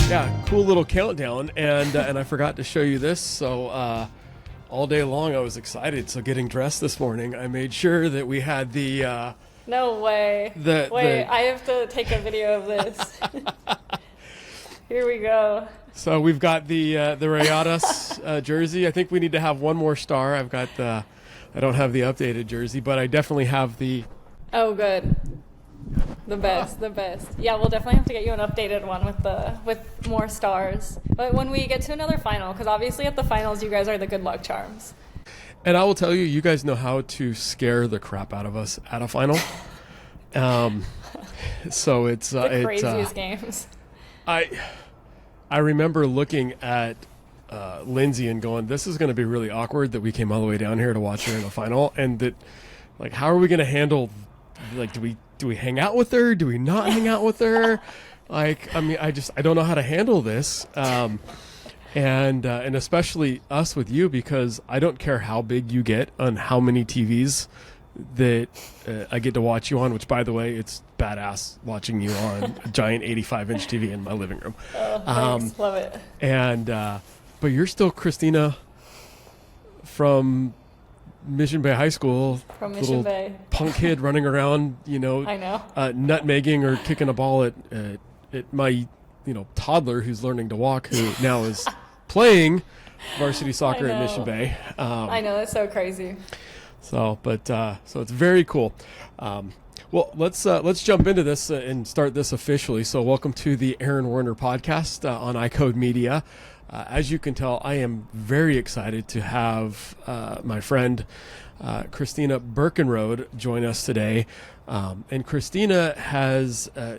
Yeah, cool little countdown, and I forgot to show you this. So all day long I was excited. So getting dressed this morning, I made sure that we had the. No way. Wait, I have to take a video of this. Here we go. So we've got the Rayadas jersey. I think we need to have one more star. I've got the. I don't have the updated jersey, but I definitely have the. Oh, good. The best. Yeah, we'll definitely have to get you an updated one with more stars. But when we get to another final, because obviously at the finals you guys are the good luck charms. And I will tell you, you guys know how to scare the crap out of us at a final. So it's the craziest games. I remember looking at Lindsay and going, "This is going to be really awkward that we came all the way down here to watch her in a final, and that, like, how are we going to handle? Like, do we hang out with her? Do we not hang out with her? Like, I mean, I don't know how to handle this." And especially us with you, because I don't care how big you get on how many TVs that I get to watch you on, which, by the way, it's badass watching you on a giant 85-inch TV in my living room. Oh, thanks. Love it. And but you're still Christina from Mission Bay High School. From Mission Bay. Punk kid running around, I know. Nutmegging or kicking a ball at my toddler who's learning to walk, who now is playing varsity soccer at Mission Bay. I know, that's so crazy. So it's very cool. Well, let's jump into this and start this officially. So welcome to the Aaron Werner podcast on iCode Media. As you can tell, I am very excited to have my friend Christina Birkenroad join us today. And Christina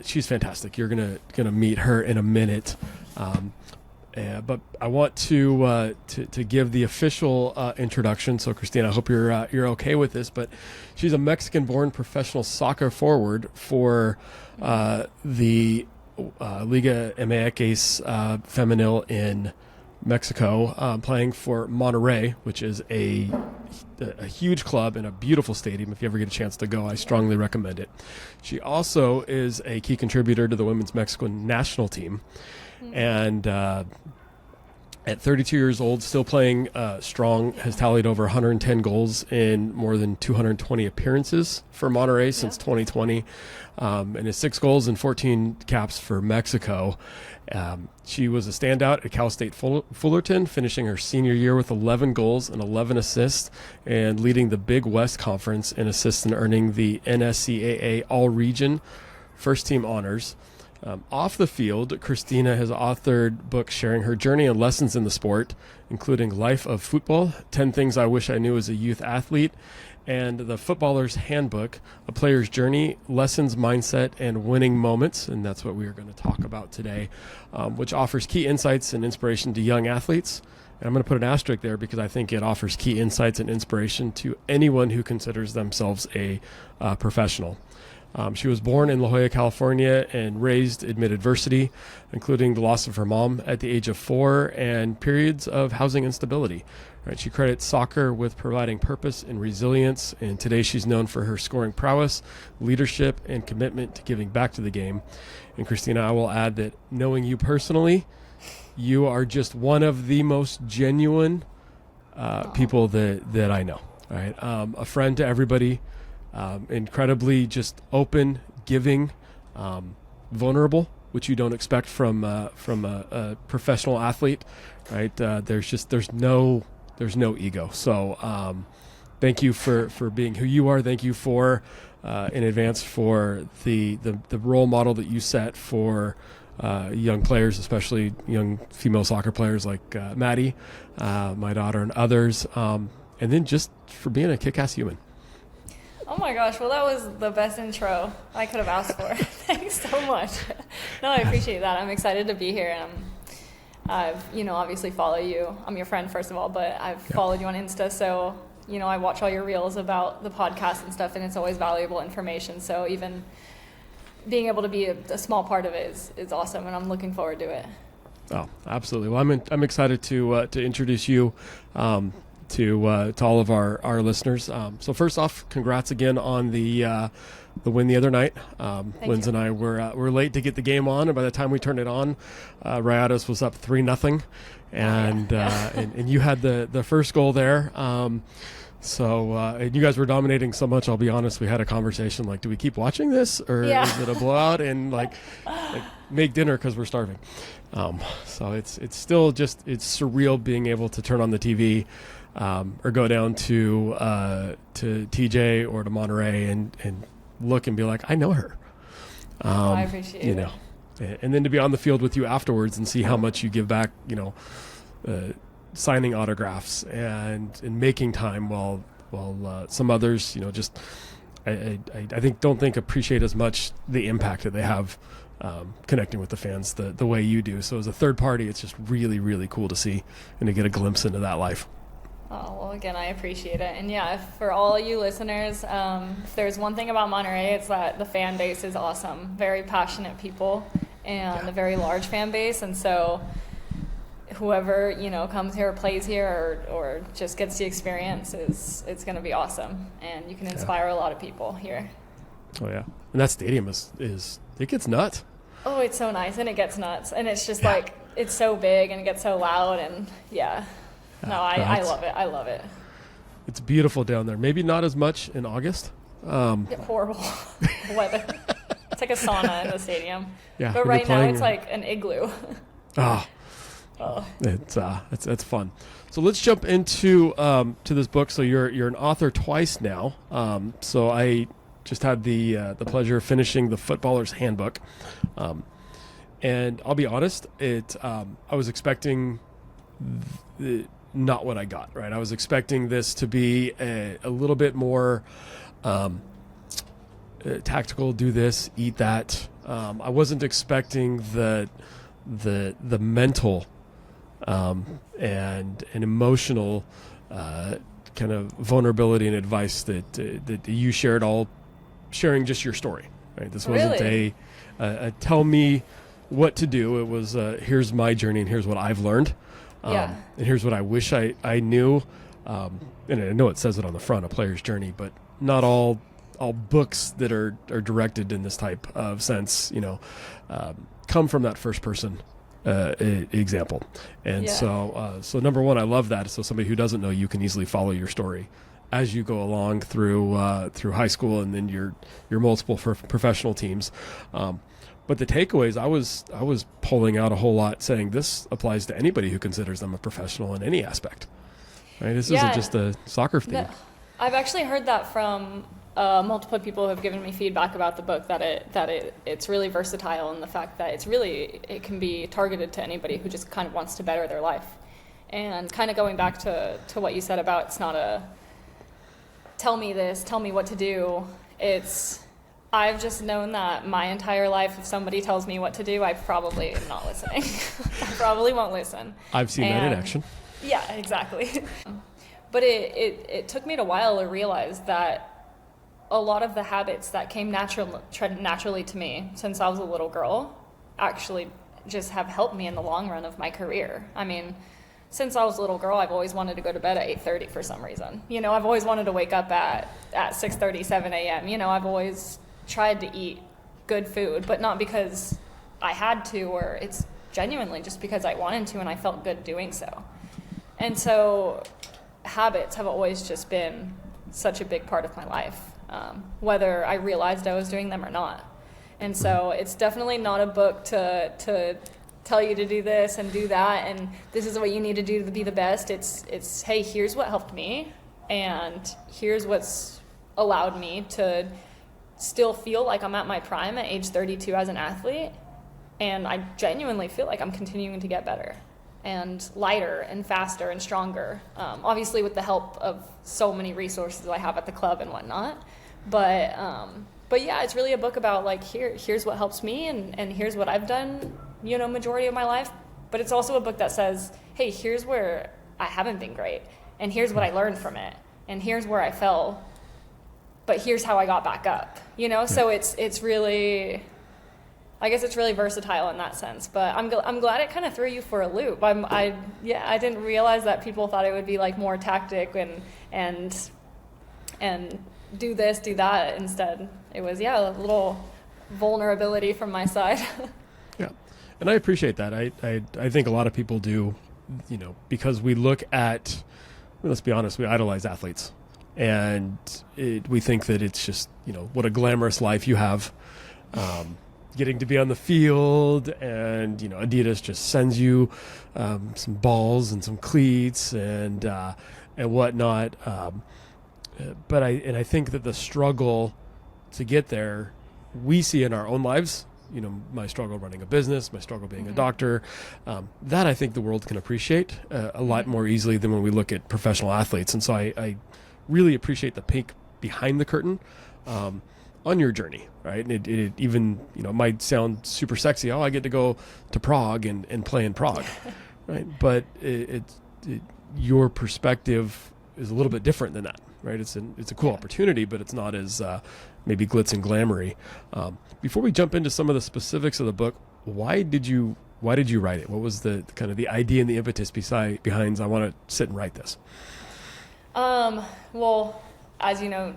she's fantastic. You're gonna meet her in a minute. But I want to give the official introduction. So Christina, I hope you're okay with this. But she's a Mexican-born professional soccer forward for the Liga MX Femenil in Mexico, playing for Monterrey, which is a huge club and a beautiful stadium. If you ever get a chance to go, I strongly recommend it. She also is a key contributor to the women's Mexican national team. And at 32 years old, still playing strong, has tallied over 110 goals in more than 220 appearances for Monterrey since 2020, and has 6 goals and 14 caps for Mexico. She was a standout at Cal State Fullerton, finishing her senior year with 11 goals and 11 assists, and leading the Big West Conference in assists and earning the NSCAA All-Region First Team honors. Off the field, Christina has authored books sharing her journey and lessons in the sport, including Life of Football, 10 Things I Wish I Knew as a Youth Athlete, and The Footballer's Handbook, A Player's Journey, Lessons, Mindset, and Winning Moments. And that's what we are going to talk about today, which offers key insights and inspiration to young athletes. And I'm going to put an asterisk there because I think it offers key insights and inspiration to anyone who considers themselves a professional. She was born in La Jolla, California, and raised amid adversity, including the loss of her mom at the age of 4 and periods of housing instability. Right, she credits soccer with providing purpose and resilience, and today she's known for her scoring prowess, leadership, and commitment to giving back to the game. And Christina, I will add that knowing you personally, you are just one of the most genuine people that I know. Right, a friend to everybody. Incredibly just open, giving, vulnerable, which you don't expect from a professional athlete, right? There's no ego. So thank you for being who you are. Thank you for in advance for the role model that you set for young players, especially young female soccer players like Maddie, my daughter, and others, and then just for being a kick-ass human. Oh my gosh, well that was the best intro I could have asked for. Thanks so much. No, I appreciate that. I'm excited to be here, and I've, obviously follow you. I'm your friend, first of all, but I've followed you on Insta, so, I watch all your reels about the podcast and stuff, and it's always valuable information. So even being able to be a small part of it is awesome, and I'm looking forward to it. Oh, absolutely. Well, I'm excited to introduce you to all of our listeners. So first off, congrats again on the win the other night. Linz and I were late to get the game on, and by the time we turned it on, Rayadas was up 3-0, and you had the first goal there. So and you guys were dominating so much. I'll be honest, we had a conversation like, do we keep watching this, or is it a blowout? And like make dinner because we're starving. So it's still just, it's surreal being able to turn on the TV or go down to TJ or to Monterey and look and be like, I know her. I appreciate it. And then to be on the field with you afterwards and see how much you give back, signing autographs and making time while some others, just I don't appreciate as much the impact that they have connecting with the fans the way you do. So as a third party, it's just really, really cool to see and to get a glimpse into that life. Oh, well, again, I appreciate it. And yeah, for all you listeners, if there's one thing about Monterrey, it's that the fan base is awesome. Very passionate people and a very large fan base. And so whoever, comes here or plays here or just gets the experience it's going to be awesome. And you can inspire a lot of people here. Oh, yeah. And that stadium is it gets nuts. Oh, it's so nice. And it gets nuts. And it's just like, it's so big and it gets so loud. And no, I love it. I love it. It's beautiful down there. Maybe not as much in August. Horrible weather. It's like a sauna in the stadium. Yeah, but right now it's like an igloo. It's fun. So let's jump into to this book. So you're an author twice now. So I just had the pleasure of finishing the Footballer's Handbook, and I'll be honest, I was expecting not what I got. Right, I was expecting this to be a little bit more tactical. Do this, eat that. I wasn't expecting the mental and an emotional kind of vulnerability and advice that you shared, all sharing just your story. Right, this wasn't a tell me what to do. It was here's my journey and here's what I've learned. And here's what I wish I knew. And I know it says it on the front, a player's journey, but not all books that are directed in this type of sense, come from that first person example. And so number one, I love that. So somebody who doesn't know you can easily follow your story as you go along through high school and then your multiple professional teams. But the takeaways, I was pulling out a whole lot, saying this applies to anybody who considers them a professional in any aspect. Right? This isn't just a soccer thing. I've actually heard that from multiple people who have given me feedback about the book, that it's really versatile, and the fact that it can be targeted to anybody who just kind of wants to better their life. And kind of going back to what you said about it's not a tell me this, tell me what to do. I've just known that my entire life, if somebody tells me what to do, I probably am not listening. I probably won't listen. I've seen that in action. Yeah, exactly. But it took me a while to realize that a lot of the habits that came naturally to me since I was a little girl actually just have helped me in the long run of my career. I mean, since I was a little girl, I've always wanted to go to bed at 8:30 for some reason. I've always wanted to wake up at 6:30, 7 a.m. I've always tried to eat good food, but not because I had to, or it's genuinely just because I wanted to and I felt good doing so. And so habits have always just been such a big part of my life, whether I realized I was doing them or not. And so it's definitely not a book to tell you to do this and do that and this is what you need to do to be the best. It's hey, here's what helped me and here's what's allowed me to still feel like I'm at my prime at age 32 as an athlete, and I genuinely feel like I'm continuing to get better and lighter and faster and stronger, obviously with the help of so many resources I have at the club and whatnot, but yeah, it's really a book about like here's what helps me and here's what I've done majority of my life, but it's also a book that says, hey, here's where I haven't been great and here's what I learned from it and here's where I fell, but here's how I got back up, So it's really, I guess it's really versatile in that sense, but I'm glad it kind of threw you for a loop. I didn't realize that people thought it would be like more tactic and do this, do that. Instead, it was, a little vulnerability from my side. Yeah. And I appreciate that. I think a lot of people do, because we look at, let's be honest, we idolize athletes, and we think that it's just, what a glamorous life you have. Getting to be on the field, and Adidas just sends you some balls and some cleats and whatnot. But I think that the struggle to get there, we see in our own lives. My struggle running a business, my struggle being a doctor, that I think the world can appreciate a lot more easily than when we look at professional athletes. And so I really appreciate the peek behind the curtain on your journey, right? And it even, might sound super sexy. Oh, I get to go to Prague and play in Prague, right? But your perspective is a little bit different than that, right? It's a cool opportunity, but it's not as maybe glitz and glamoury. Before we jump into some of the specifics of the book, why did you write it? What was the kind of the idea and the impetus behind I want to sit and write this? Well, as you know,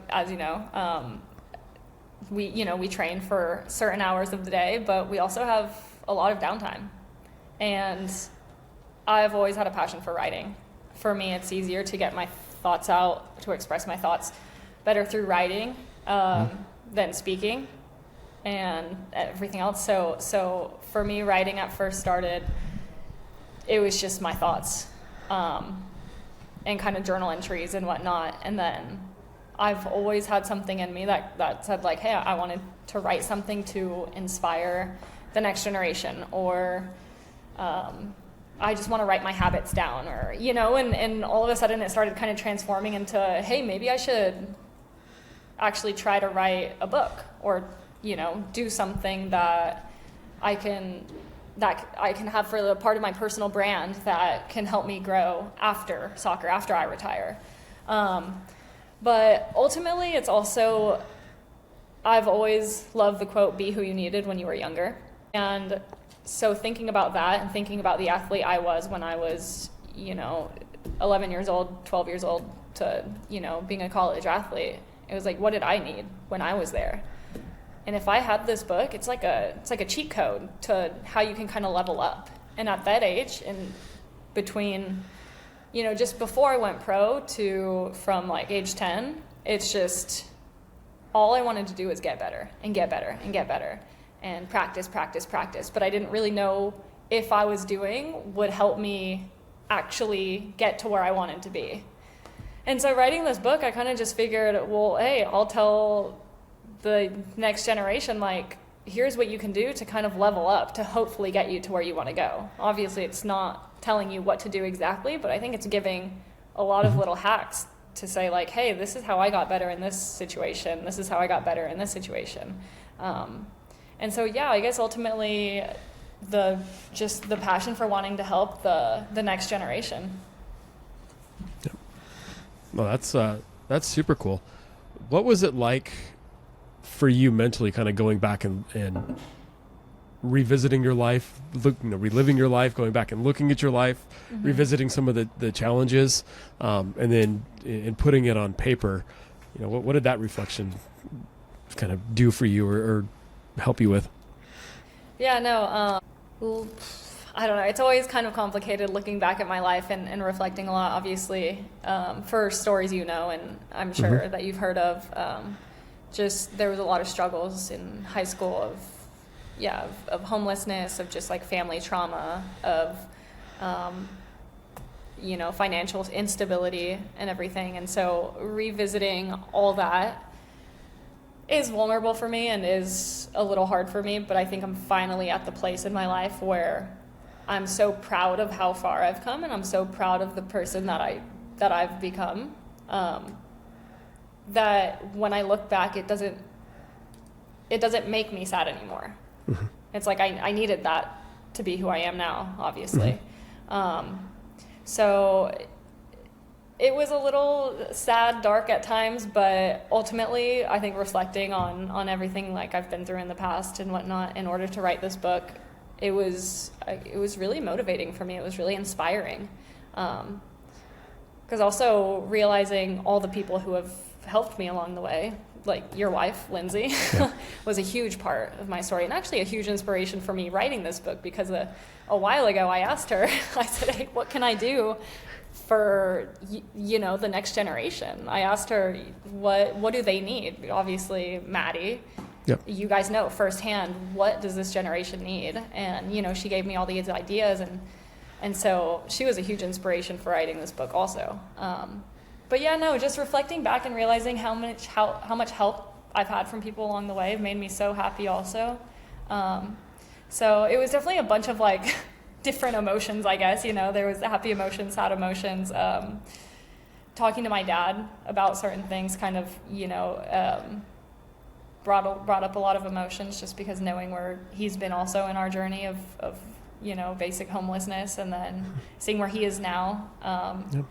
we train for certain hours of the day, but we also have a lot of downtime. And I've always had a passion for writing. For me, it's easier to get my thoughts out, to express my thoughts better through writing than speaking and everything else. So for me, writing at first started, it was just my thoughts and kind of journal entries and whatnot. And then I've always had something in me that said like, hey, I wanted to write something to inspire the next generation, or I just want to write my habits down, or, and all of a sudden it started kind of transforming into, hey, maybe I should actually try to write a book, or, do something that I can have for the part of my personal brand that can help me grow after soccer, after I retire. But ultimately, it's also, I've always loved the quote, be who you needed when you were younger. And so thinking about that and thinking about the athlete I was when I was, 11 years old, 12 years old to, being a college athlete, it was like, what did I need when I was there? And if I had this book, it's like a cheat code to how you can kind of level up. And at that age, and between, just before I went pro to from like age 10, it's just all I wanted to do was get better and get better and get better and practice. But I didn't really know if I was doing would help me actually get to where I wanted to be. And so writing this book, I kind of just figured, well, hey, I'll tell the next generation, like, here's what you can do to kind of level up to hopefully get you to where you want to go. Obviously, it's not telling you what to do exactly, but I think it's giving a lot of little hacks to say, like, hey, this is how I got better in this situation. This is how I got better in this situation. And so, I guess ultimately the passion for wanting to help the next generation. Yeah. Well, that's super cool. What was it like for you mentally, kind of going back and revisiting your life, reliving your life, going back and looking at your life, revisiting some of the challenges, and then in putting it on paper, what did that reflection kind of do for you or help you with? Yeah, no, I don't know. It's always kind of complicated looking back at my life and reflecting a lot, obviously, for stories and I'm sure that you've heard of. Just there was a lot of struggles in high school of homelessness, of just like family trauma, of financial instability and everything. And so revisiting all that is vulnerable for me and is a little hard for me, but I think I'm finally at the place in my life where I'm so proud of how far I've come, and I'm so proud of the person that I've become. That when I look back, it doesn't make me sad anymore. Mm-hmm. It's like I needed that to be who I am now, obviously. So It was a little sad, dark at times, but ultimately, I think reflecting on everything like I've been through in the past and whatnot in order to write this book, it was really motivating for me. It was really inspiring. Because also realizing all the people who have helped me along the way, like your wife, Lindsay, was a huge part of my story, and actually a huge inspiration for me writing this book, because a while ago I asked her, I said, hey, what can I do for, the next generation? I asked her, what do they need? Obviously, Maddie, you guys know firsthand, what does this generation need? And, she gave me all these ideas, and so she was a huge inspiration for writing this book also. But just reflecting back and realizing how much help I've had from people along the way made me so happy also. So it was definitely a bunch of like different emotions, I guess. There was the happy emotions, sad emotions. Talking to my dad about certain things kind of, brought up a lot of emotions, just because knowing where he's been also in our journey of basic homelessness, and then seeing where he is now,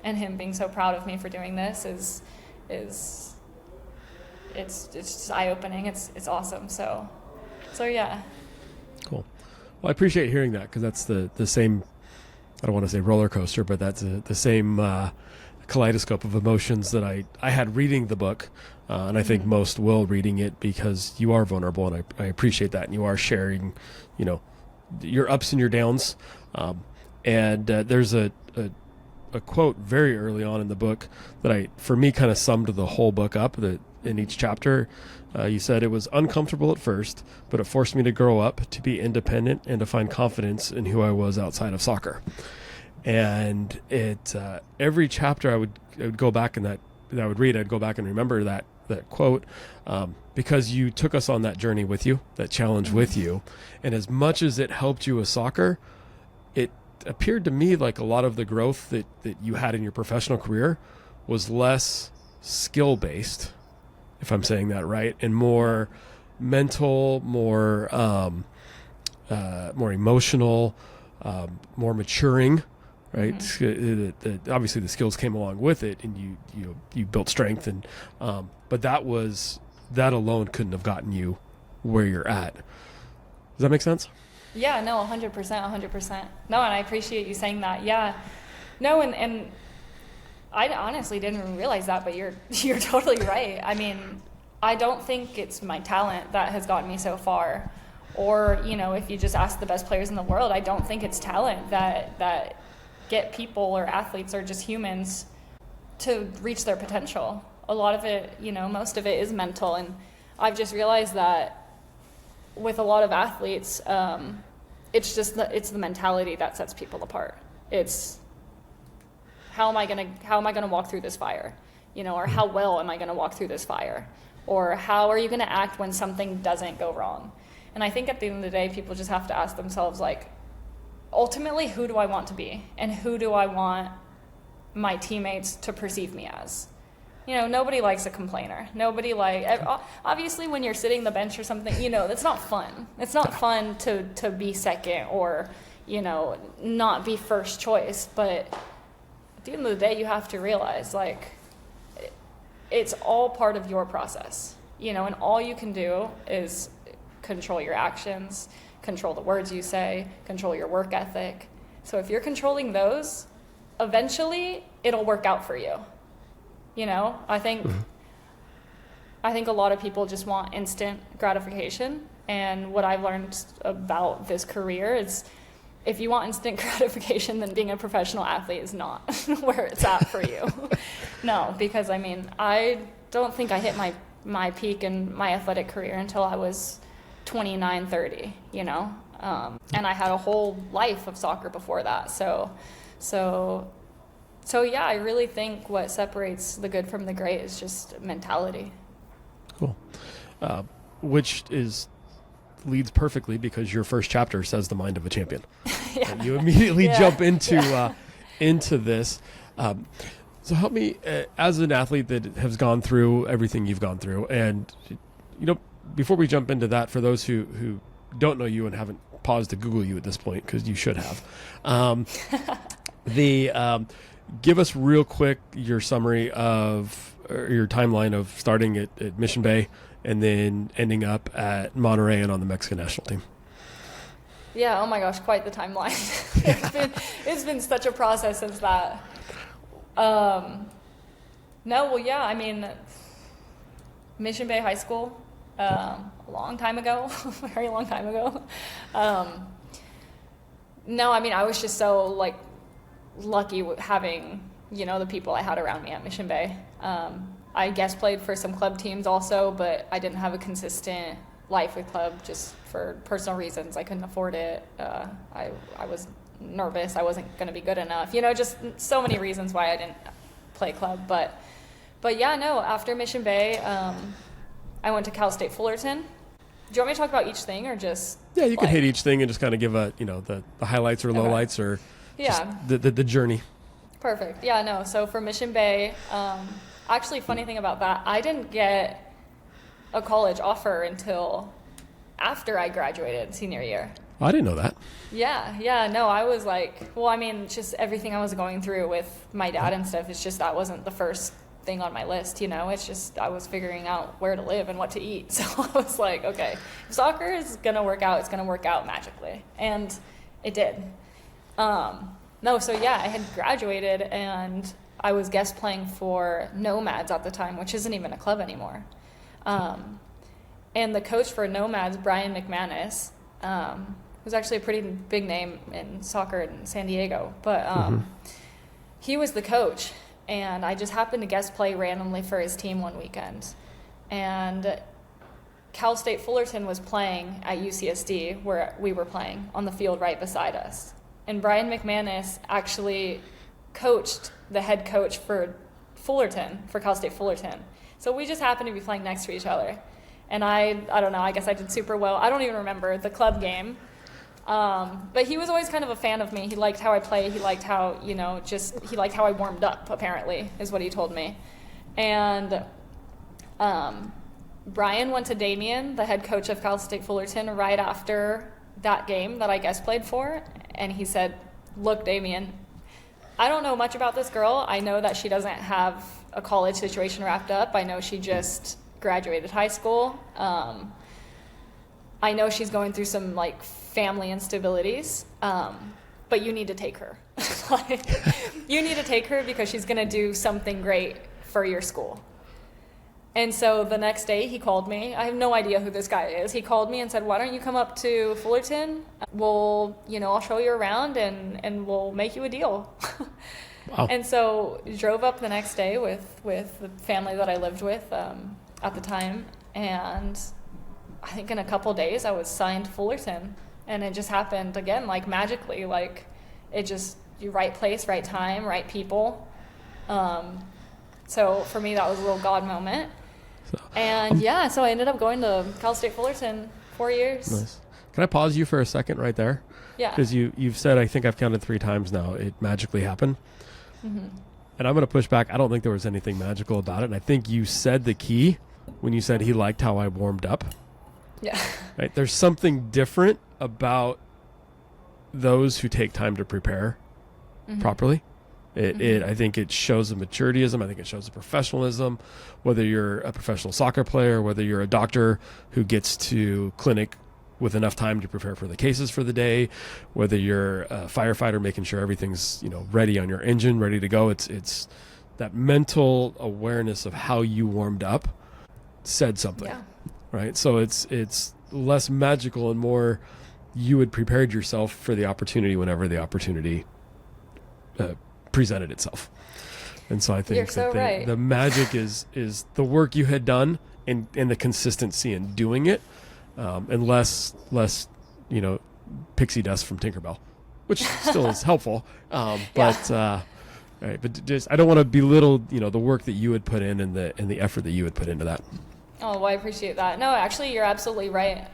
and him being so proud of me for doing this is it's just eye-opening. It's awesome. So yeah. Cool. Well, I appreciate hearing that, because that's the same, I don't want to say roller coaster, but that's the same kaleidoscope of emotions that I had reading the book, and I think most will reading it, because you are vulnerable, and I appreciate that, and you are sharing, your ups and your downs. And there's a quote very early on in the book that for me kind of summed the whole book up, that in each chapter, you said, it was uncomfortable at first, but it forced me to grow up, to be independent, and to find confidence in who I was outside of soccer. And every chapter I would go back and that I would read, I'd go back and remember that quote, because you took us on that journey with you, that challenge with you. And as much as it helped you with soccer, it appeared to me like a lot of the growth that you had in your professional career was less skill-based, if I'm saying that right, and more mental, more emotional, more maturing. Right. Obviously the skills came along with it, and you built strength, and but that alone couldn't have gotten you where you're at. Does that make sense? Yeah, no, 100%. No, and I appreciate you saying that. Yeah. No, and I honestly didn't even realize that, but you're totally right. I mean, I don't think it's my talent that has gotten me so far. Or, if you just ask the best players in the world, I don't think it's talent that get people or athletes or just humans to reach their potential. A lot of it, most of it is mental. And I've just realized that with a lot of athletes, it's the mentality that sets people apart. It's how am I gonna walk through this fire? Or how well am I gonna walk through this fire? Or how are you gonna act when something doesn't go wrong? And I think at the end of the day, people just have to ask themselves, like, ultimately, who do I want to be? And who do I want my teammates to perceive me as? Nobody likes a complainer. Obviously when you're sitting the bench or something, it's not fun. It's not fun to be second or, not be first choice. But at the end of the day, you have to realize, like, it's all part of your process, and all you can do is control your actions, control the words you say, control your work ethic. So if you're controlling those, eventually it'll work out for you. I think a lot of people just want instant gratification. And what I've learned about this career is, if you want instant gratification, then being a professional athlete is not where it's at for you. No, because I don't think I hit my peak in my athletic career until I was 29, 30, and I had a whole life of soccer before that. So yeah, I really think what separates the good from the great is just mentality. Cool. Which leads perfectly, because your first chapter says the mind of a champion. And you immediately jump into this. So help me, as an athlete that has gone through everything you've gone through, and before we jump into that, for those who don't know you and haven't paused to Google you at this point, because you should have, Give us real quick your summary of or your timeline of starting at Mission Bay and then ending up at Monterrey and on the Mexican national team. Yeah, oh my gosh, quite the timeline. It's been such a process since that. Mission Bay High School, a long time ago, a very long time ago. I was just so lucky having, the people I had around me at Mission Bay. I guess played for some club teams also, but I didn't have a consistent life with club just for personal reasons. I couldn't afford it. I was nervous. I wasn't going to be good enough. Just so many reasons why I didn't play club. But yeah, no, after Mission Bay, I went to Cal State Fullerton. Do you want me to talk about each thing or just? Yeah, you can hit each thing and just kind of give the highlights or lowlights or the journey. Perfect. Yeah, no. So for Mission Bay, actually, funny thing about that, I didn't get a college offer until after I graduated senior year. Oh, I didn't know that. Yeah, no, I was just everything I was going through with my dad and stuff, it's just that wasn't the first thing on my list, it's just I was figuring out where to live and what to eat. So I was like, okay, if soccer is going to work out, it's going to work out magically. And it did. I had graduated and I was guest playing for Nomads at the time, which isn't even a club anymore. And the coach for Nomads, Brian McManus, was actually a pretty big name in soccer in San Diego, but he was the coach, and I just happened to guest play randomly for his team one weekend. And Cal State Fullerton was playing at UCSD, where we were playing, on the field right beside us. And Brian McManus actually coached the head coach for Fullerton, for Cal State Fullerton. So we just happened to be playing next to each other. And I don't know, I guess I did super well. I don't even remember the club game. But he was always kind of a fan of me. He liked how I played. He liked how, he liked how I warmed up, apparently, is what he told me. And Brian went to Damien, the head coach of Cal State Fullerton, right after that game that I guest played for. And he said, look, Damien, I don't know much about this girl. I know that she doesn't have a college situation wrapped up. I know she just graduated high school. I know she's going through some family instabilities, but you need to take her. You need to take her because she's going to do something great for your school. And so the next day he called me. I have no idea who this guy is. He called me and said, why don't you come up to Fullerton? We'll, I'll show you around and we'll make you a deal. Wow. And so drove up the next day with the family that I lived with at the time. And I think in a couple days I was signed to Fullerton. And it just happened again, magically, it just, right place, right time, right people. So for me, that was a little God moment. So I ended up going to Cal State Fullerton 4 years. Nice. Can I pause you for a second right there? Yeah. Because you've said, I think I've counted 3 times now, it magically happened. Mm-hmm. And I'm going to push back. I don't think there was anything magical about it. And I think you said the key when you said he liked how I warmed up. Yeah. Right. There's something different about those who take time to prepare properly. I think it shows a maturityism. I think it shows a professionalism, whether you're a professional soccer player, whether you're a doctor who gets to clinic with enough time to prepare for the cases for the day, whether you're a firefighter making sure everything's, ready on your engine, ready to go. It's that mental awareness of how you warmed up said something, right? So it's less magical and more you had prepared yourself for the opportunity whenever the opportunity presented itself. And so I think the magic is the work you had done and the consistency in doing it, and less pixie dust from Tinkerbell, which still is helpful. But just I don't want to belittle the work that you had put in and the effort that you had put into that. Oh, well, I appreciate that. No, actually, you're absolutely right.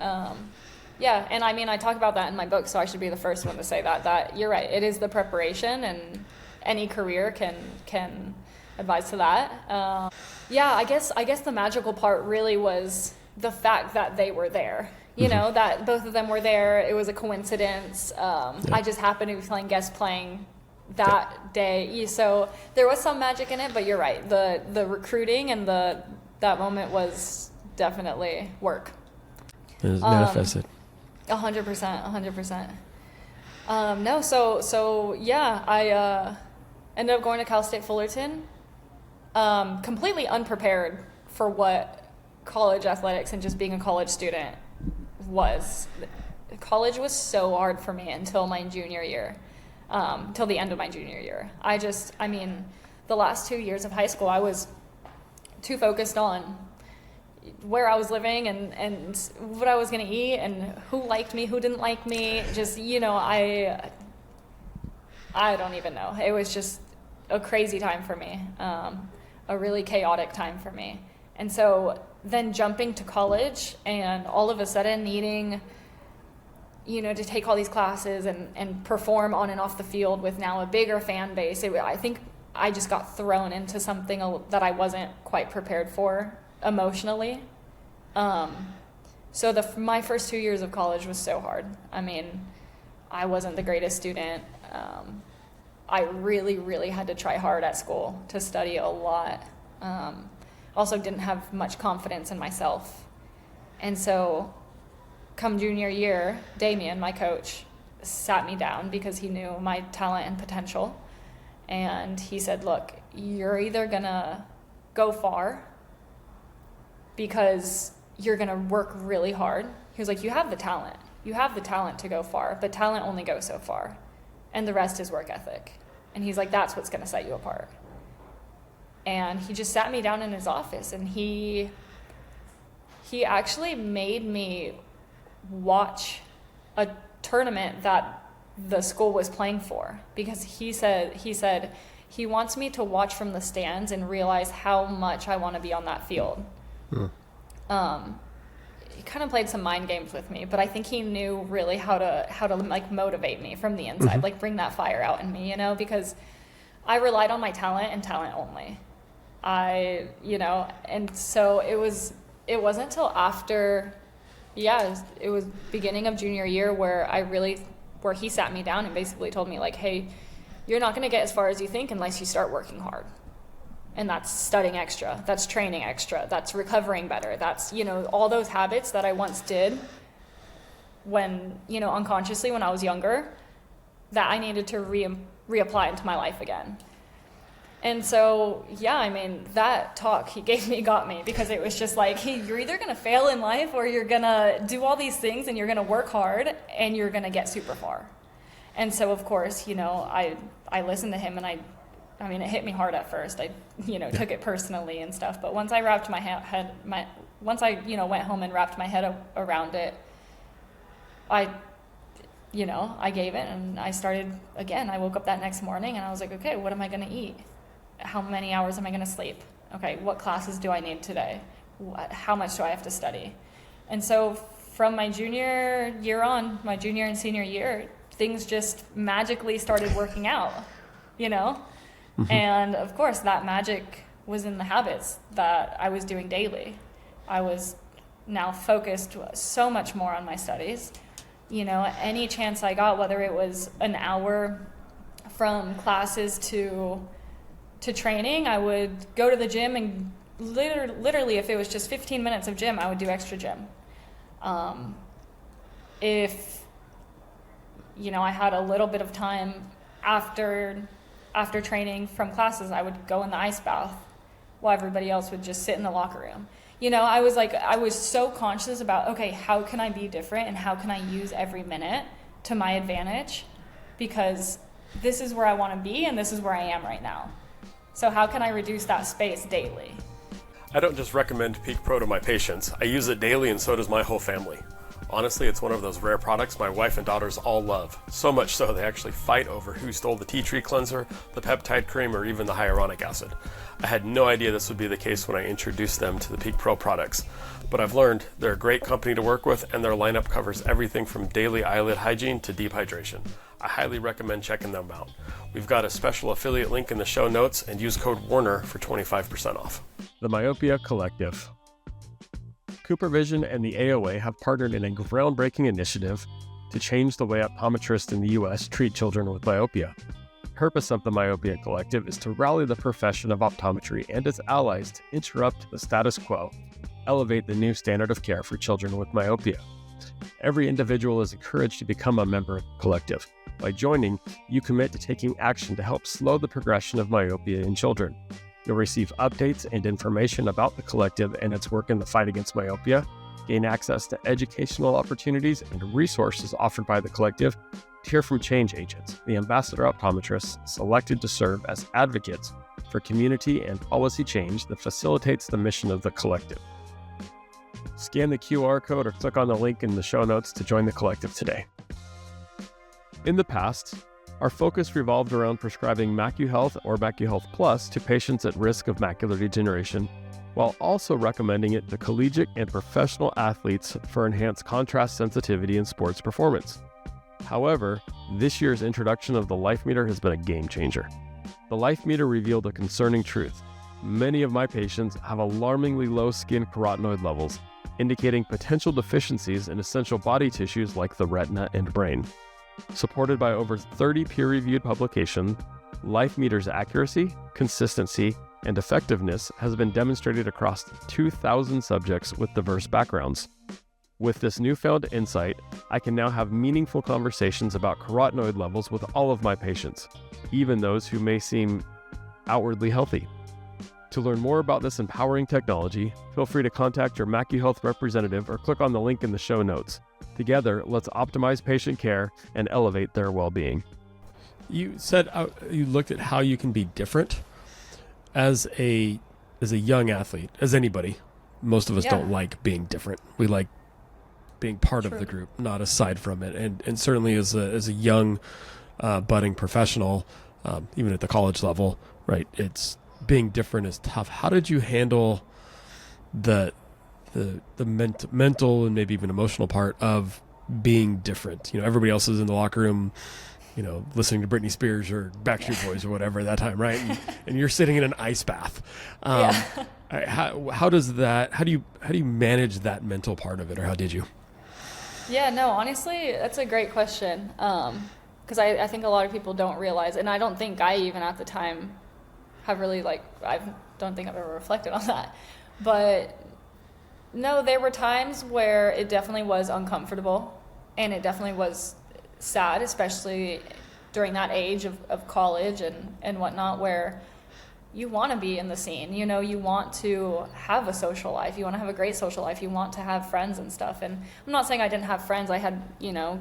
And I talk about that in my book, so I should be the first one to say that you're right. It is the preparation, and any career can advise to that. I guess the magical part really was the fact that they were there. That both of them were there. It was a coincidence. I just happened to be guest playing that day. So there was some magic in it, but you're right. The recruiting and that moment was definitely work. It was manifested. 100%. No, so yeah, I ended up going to Cal State Fullerton, completely unprepared for what college athletics and just being a college student was. College was so hard for me until my junior year, till the end of my junior year. The last 2 years of high school, I was too focused on where I was living and what I was going to eat and who liked me, who didn't like me. Just, I don't even know. It was just a crazy time for me, a really chaotic time for me. And so then jumping to college and all of a sudden needing, to take all these classes and perform on and off the field with now a bigger fan base. I think I just got thrown into something that I wasn't quite prepared for emotionally. So my first 2 years of college was so hard. I wasn't the greatest student. I really, really had to try hard at school to study a lot. Also didn't have much confidence in myself. And so come junior year, Damien, my coach, sat me down because he knew my talent and potential. And he said, look, you're either gonna go far because you're gonna work really hard. He was like, you have the talent. You have the talent to go far, but talent only goes so far. And the rest is work ethic. And he's like, that's what's gonna set you apart. And he just sat me down in his office and he actually made me watch a tournament that the school was playing for, because he said he wants me to watch from the stands and realize how much I want to be on that field. He kind of played some mind games with me, but I think he knew really how to like motivate me from the inside, like bring that fire out in me, because I relied on my talent and talent only. And so it wasn't until after, it was beginning of junior year where he sat me down and basically told me like, hey, you're not going to get as far as you think unless you start working hard. And that's studying extra, that's training extra, that's recovering better, that's, all those habits that I once did when, unconsciously when I was younger, that I needed to reapply into my life again. And so, that talk he gave me got me, because it was just like, hey, you're either going to fail in life or you're going to do all these things and you're going to work hard and you're going to get super far. And so, of course, I listened to him and it hit me hard at first. I, took it personally and stuff. But once I wrapped my head, once I, went home and wrapped my head around it, I gave it and I started again. I woke up that next morning and I was like, okay, what am I going to eat? How many hours am I going to sleep? Okay, what classes do I need today? How much do I have to study? And so from my junior year on, my junior and senior year, things just magically started working out, And of course, that magic was in the habits that I was doing daily. I was now focused so much more on my studies. Any chance I got, whether it was an hour from classes to training, I would go to the gym and literally if it was just 15 minutes of gym, I would do extra gym. If I had a little bit of time after training from classes, I would go in the ice bath while everybody else would just sit in the locker room. I was so conscious about, okay, how can I be different and how can I use every minute to my advantage, because this is where I want to be and this is where I am right now. So how can I reduce that space daily? I don't just recommend Peak Pro to my patients. I use it daily and so does my whole family. Honestly, it's one of those rare products my wife and daughters all love. So much so they actually fight over who stole the tea tree cleanser, the peptide cream, or even the hyaluronic acid. I had no idea this would be the case when I introduced them to the Peak Pro products. But I've learned they're a great company to work with, and their lineup covers everything from daily eyelid hygiene to deep hydration. I highly recommend checking them out. We've got a special affiliate link in the show notes, and use code Warner for 25% off. The Myopia Collective. CooperVision and the AOA have partnered in a groundbreaking initiative to change the way optometrists in the U.S. treat children with myopia. purpose of the Myopia Collective is to rally the profession of optometry and its allies to interrupt the status quo, elevate the new standard of care for children with myopia. Every individual is encouraged to become a member of the collective. By joining, you commit to taking action to help slow the progression of myopia in children. You'll receive updates and information about the collective and its work in the fight against myopia, gain access to educational opportunities and resources offered by the collective, to hear from change agents, the ambassador optometrists selected to serve as advocates for community and policy change that facilitates the mission of the collective. Scan the QR code or click on the link in the show notes to join the collective today. In the past, our focus revolved around prescribing MacuHealth or MacuHealth Plus to patients at risk of macular degeneration, while also recommending it to collegiate and professional athletes for enhanced contrast sensitivity in sports performance. However, this year's introduction of the Life Meter has been a game changer. The Life Meter revealed a concerning truth. Many of my patients have alarmingly low skin carotenoid levels, indicating potential deficiencies in essential body tissues like the retina and brain. Supported by over 30 peer-reviewed publications, Life Meter's accuracy, consistency, and effectiveness has been demonstrated across 2,000 subjects with diverse backgrounds. With this newfound insight, I can now have meaningful conversations about carotenoid levels with all of my patients, even those who may seem outwardly healthy. To learn more about this empowering technology, feel free to contact your MacuHealth representative or click on the link in the show notes. Together, let's optimize patient care and elevate their well-being. You said you looked at how you can be different as a young athlete, as anybody. Most of us don't like being different. We like being part of the group, not aside from it. And certainly as a young budding professional, even at the college level, right? It's being different is tough. How did you handle the mental and maybe even emotional part of being different? You know, everybody else is in the locker room, you know, listening to Britney Spears or Backstreet Boys or whatever at that time, right? And you're sitting in an ice bath. How do you manage that mental part of it, or how did you? Yeah, no, honestly, that's a great question. Because I think a lot of people don't realize, and I don't think I even at the time have really I don't think I've ever reflected on that. But no, there were times where it definitely was uncomfortable and it definitely was sad, especially during that age of college and whatnot, where you want to be in the scene, you know, you want to have a social life, you want to have a great social life, you want to have friends and stuff. And I'm not saying I didn't have friends, I had, you know,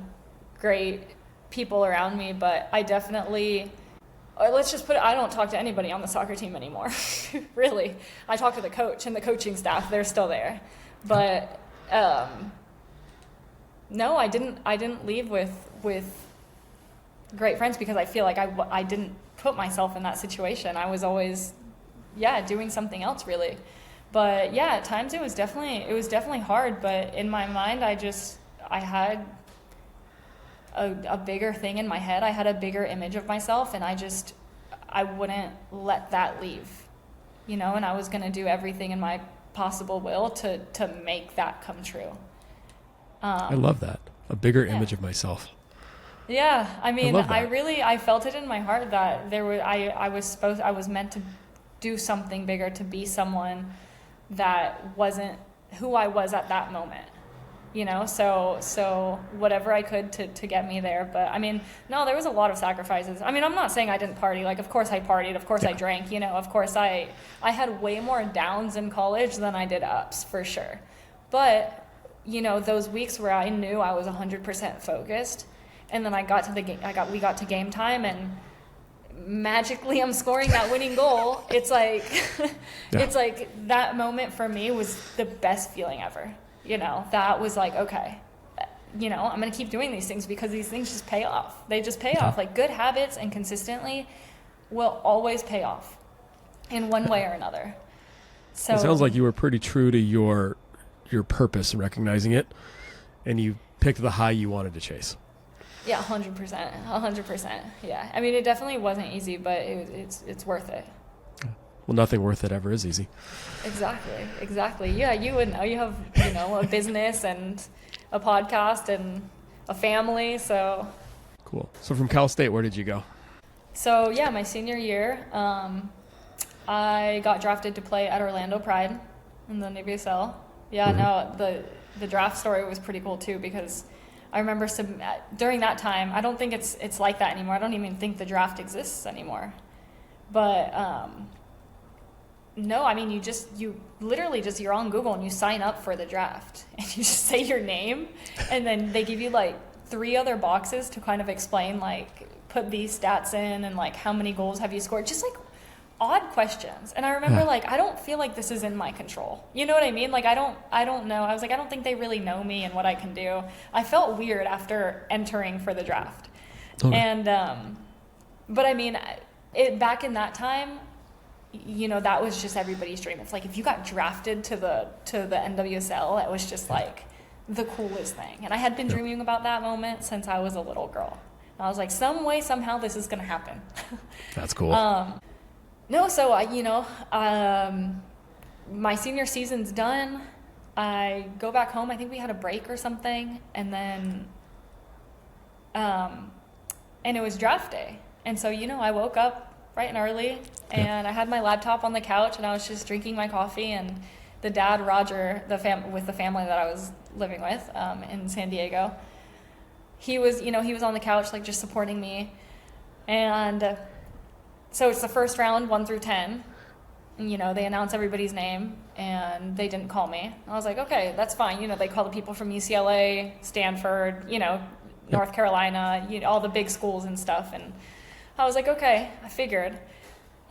great people around me, but I definitely, let's just put it, I don't talk to anybody on the soccer team anymore. Really. I talk to the coach and the coaching staff, they're still there. But no, I didn't leave with great friends because I feel like I didn't put myself in that situation. I was always, doing something else really. But yeah, at times it was definitely hard, but in my mind, I had a bigger thing in my head. I had a bigger image of myself, and I wouldn't let that leave, you know, and I was going to do everything in my possible will to make that come true. I love that. A bigger image of myself. Yeah. I mean, I felt it in my heart that I was meant to do something bigger, to be someone that wasn't who I was at that moment. You know, so whatever I could to get me there. But I mean, no, there was a lot of sacrifices. I mean, I'm not saying I didn't party. Like, of course I partied. Of course I drank, you know, of course I had way more downs in college than I did ups, for sure. But, you know, those weeks where I knew I was 100% focused, and then we got to game time, and magically I'm scoring that winning goal. It's like, it's like that moment for me was the best feeling ever. You know, that was like, okay, you know, I'm going to keep doing these things because these things just pay off. They just pay off. Like, good habits and consistently will always pay off in one way or another. So it sounds like you were pretty true to your purpose and recognizing it, and you picked the high you wanted to chase. Yeah, 100%. Yeah. I mean, it definitely wasn't easy, but it's worth it. Well, nothing worth it ever is easy. Exactly. Yeah, you would know. You have, you know, a business and a podcast and a family, so. Cool. So from Cal State, where did you go? So yeah, my senior year, I got drafted to play at Orlando Pride in the NWSL. Yeah, no, the draft story was pretty cool too, because I remember during that time, I don't think it's like that anymore. I don't even think the draft exists anymore. But no, I mean, you literally just, you're on Google and you sign up for the draft and you just say your name, and then they give you like 3 other boxes to kind of explain, like, put these stats in and like how many goals have you scored, just like odd questions. And I remember like, I don't feel like this is in my control. You know what I mean? Like, I don't know. I was like, I don't think they really know me and what I can do. I felt weird after entering for the draft. Okay. And but I mean, back in that time, you know, that was just everybody's dream. It's like, if you got drafted to the NWSL, it was just like the coolest thing. And I had been dreaming about that moment since I was a little girl. And I was like, some way, somehow this is going to happen. That's cool. No, so my senior season's done. I go back home. I think we had a break or something. And then, and it was draft day. And so, you know, I woke up bright and early, and I had my laptop on the couch, and I was just drinking my coffee. And the dad, Roger, with the family that I was living with in San Diego, he was on the couch, like, just supporting me. And so it's the first round, 1 through 10. And, you know, they announce everybody's name, and they didn't call me. I was like, okay, that's fine. You know, they call the people from UCLA, Stanford, you know, North Carolina, you know, all the big schools and stuff. And I was like, okay, I figured. And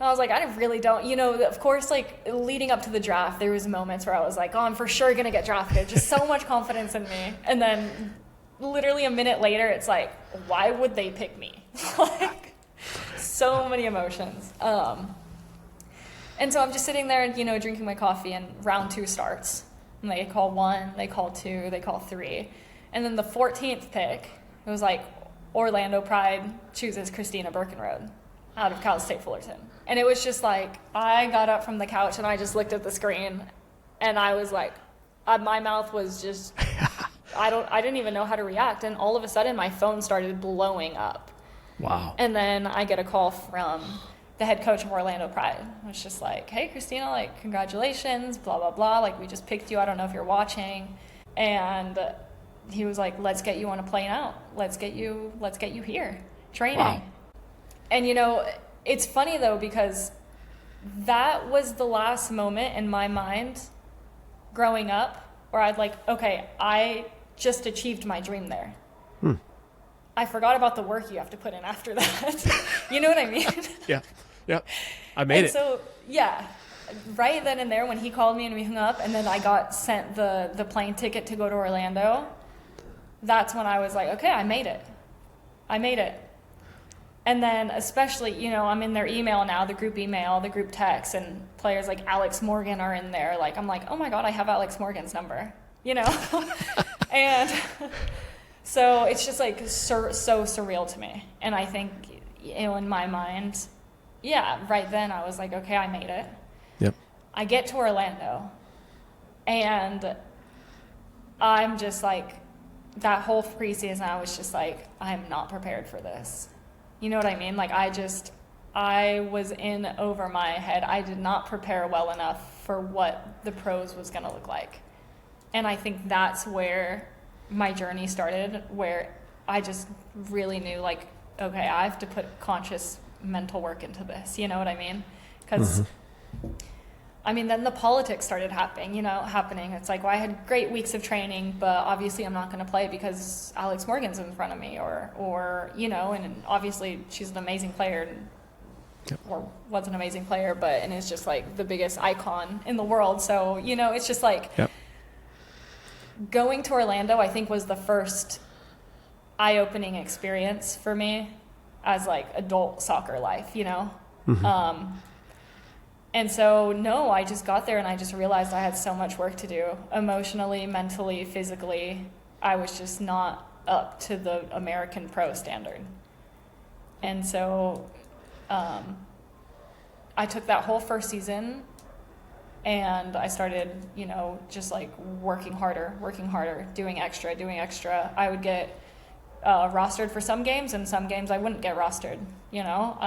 I was like, I really don't, you know, of course, like, leading up to the draft, there was moments where I was like, oh, I'm for sure going to get drafted. Just so much confidence in me. And then literally a minute later, it's like, why would they pick me? Like, so many emotions. And so I'm just sitting there, you know, drinking my coffee, and round 2 starts. And they call 1, they call 2, they call 3. And then the 14th pick, it was like, Orlando Pride chooses Christina Birkenroad out of Cal State Fullerton. And it was just like, I got up from the couch and I just looked at the screen, and I was like, my mouth was just, I didn't even know how to react. And all of a sudden my phone started blowing up. Wow. And then I get a call from the head coach of Orlando Pride. It was just like, hey, Christina, like, congratulations, blah, blah, blah. Like, we just picked you. I don't know if you're watching. And he was like, let's get you on a plane out. Let's get you here training. Wow. And, you know, it's funny though, because that was the last moment in my mind growing up where I'd like, okay, I just achieved my dream there. I forgot about the work you have to put in after that. You know what I mean? Yeah. I made it. So, yeah, right then and there when he called me and we hung up, and then I got sent the plane ticket to go to Orlando, that's when I was like, okay, I made it. And then especially, you know, I'm in their email now, the group email, the group text, and players like Alex Morgan are in there. Like, I'm like, oh my God, I have Alex Morgan's number, you know? And so it's just like so surreal to me. And I think, you know, in my mind, yeah, right then I was like, okay, I made it. Yep. I get to Orlando, and I'm just like, that whole preseason, I was just like, I'm not prepared for this. You know what I mean? Like, I was in over my head. I did not prepare well enough for what the pros was going to look like. And I think that's where my journey started, where I just really knew, like, okay, I have to put conscious mental work into this. You know what I mean? Because, I mean, then the politics started happening. It's like, well, I had great weeks of training, but obviously I'm not going to play because Alex Morgan's in front of me, or you know, and obviously she's an amazing player, or was an amazing player, and is just like the biggest icon in the world. So, you know, it's just like, going to Orlando, I think, was the first eye-opening experience for me as like adult soccer life, you know? And so, no, I just got there and I just realized I had so much work to do emotionally, mentally, physically. I was just not up to the American pro standard. And so I took that whole first season and I started, you know, just like working harder, doing extra. I would get rostered for some games, and some games I wouldn't get rostered, you know.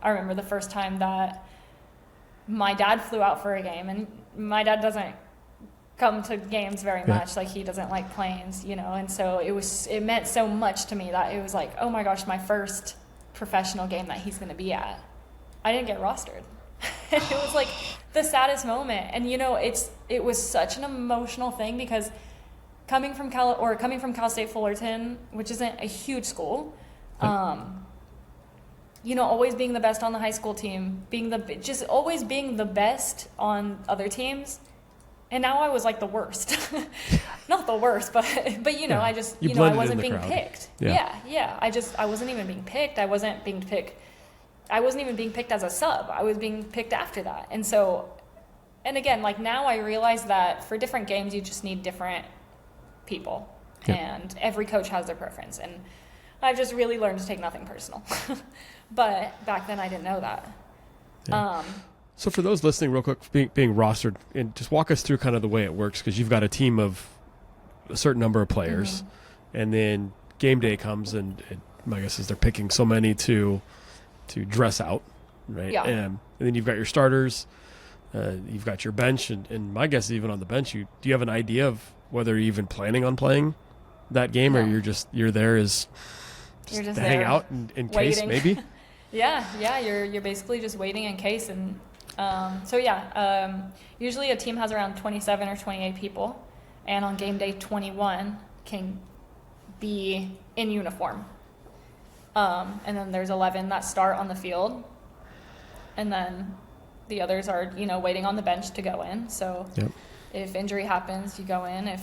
I remember the first time that my dad flew out for a game, and my dad doesn't come to games very much. Like, he doesn't like planes, you know, and so it meant so much to me that it was like, oh my gosh, my first professional game that he's going to be at. I didn't get rostered. It was like the saddest moment. And, you know, it was such an emotional thing, because coming from Cal State Fullerton, which isn't a huge school, you know, always being the best on the high school team, just always being the best on other teams. And now I was like the worst. Not the worst, but you know, I just, you know, I wasn't being picked. Yeah. I wasn't even being picked. I wasn't even being picked as a sub. I was being picked after that. And so, and again, like, now I realize that for different games, you just need different people. And every coach has their preference. And I've just really learned to take nothing personal. But back then I didn't know that. So for those listening real quick, being rostered, and just walk us through kind of the way it works, because you've got a team of a certain number of players, and then game day comes, and my guess is they're picking so many to dress out, right? Yeah. And then you've got your starters, you've got your bench, and my guess is even on the bench, do you have an idea of whether you're even planning on playing that game, or you're there as just to hang out in case maybe? Yeah, you're basically just waiting in case. And usually a team has around 27 or 28 people, and on game day 21 can be in uniform. And then there's 11 that start on the field, and then the others are, you know, waiting on the bench to go in. So if injury happens, you go in.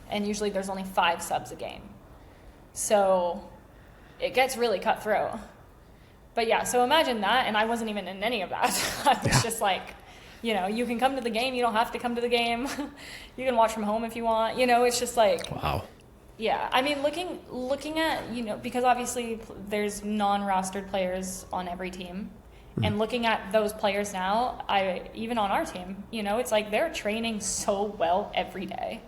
And usually there's only 5 subs a game, so it gets really cutthroat. But yeah, so imagine that, and I wasn't even in any of that. I was just like, you know, you can come to the game, you don't have to come to the game. You can watch from home if you want. You know, it's just like, wow. Yeah, I mean, looking at, you know, because obviously there's non-rostered players on every team, and looking at those players now, even on our team, you know, it's like they're training so well every day.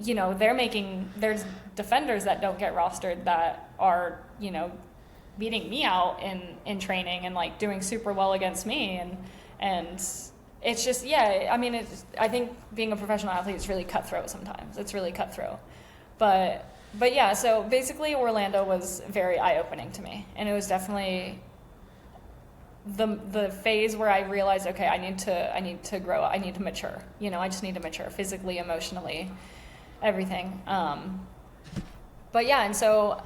You know, there's defenders that don't get rostered that are, you know, beating me out in training and like doing super well against me, and it's just, I mean, I think being a professional athlete is really cutthroat sometimes. It's really cutthroat. But yeah, so basically Orlando was very eye-opening to me, and it was definitely the phase where I realized, okay, I need to grow, I need to mature. You know, I just need to mature physically, emotionally, everything. But yeah, and so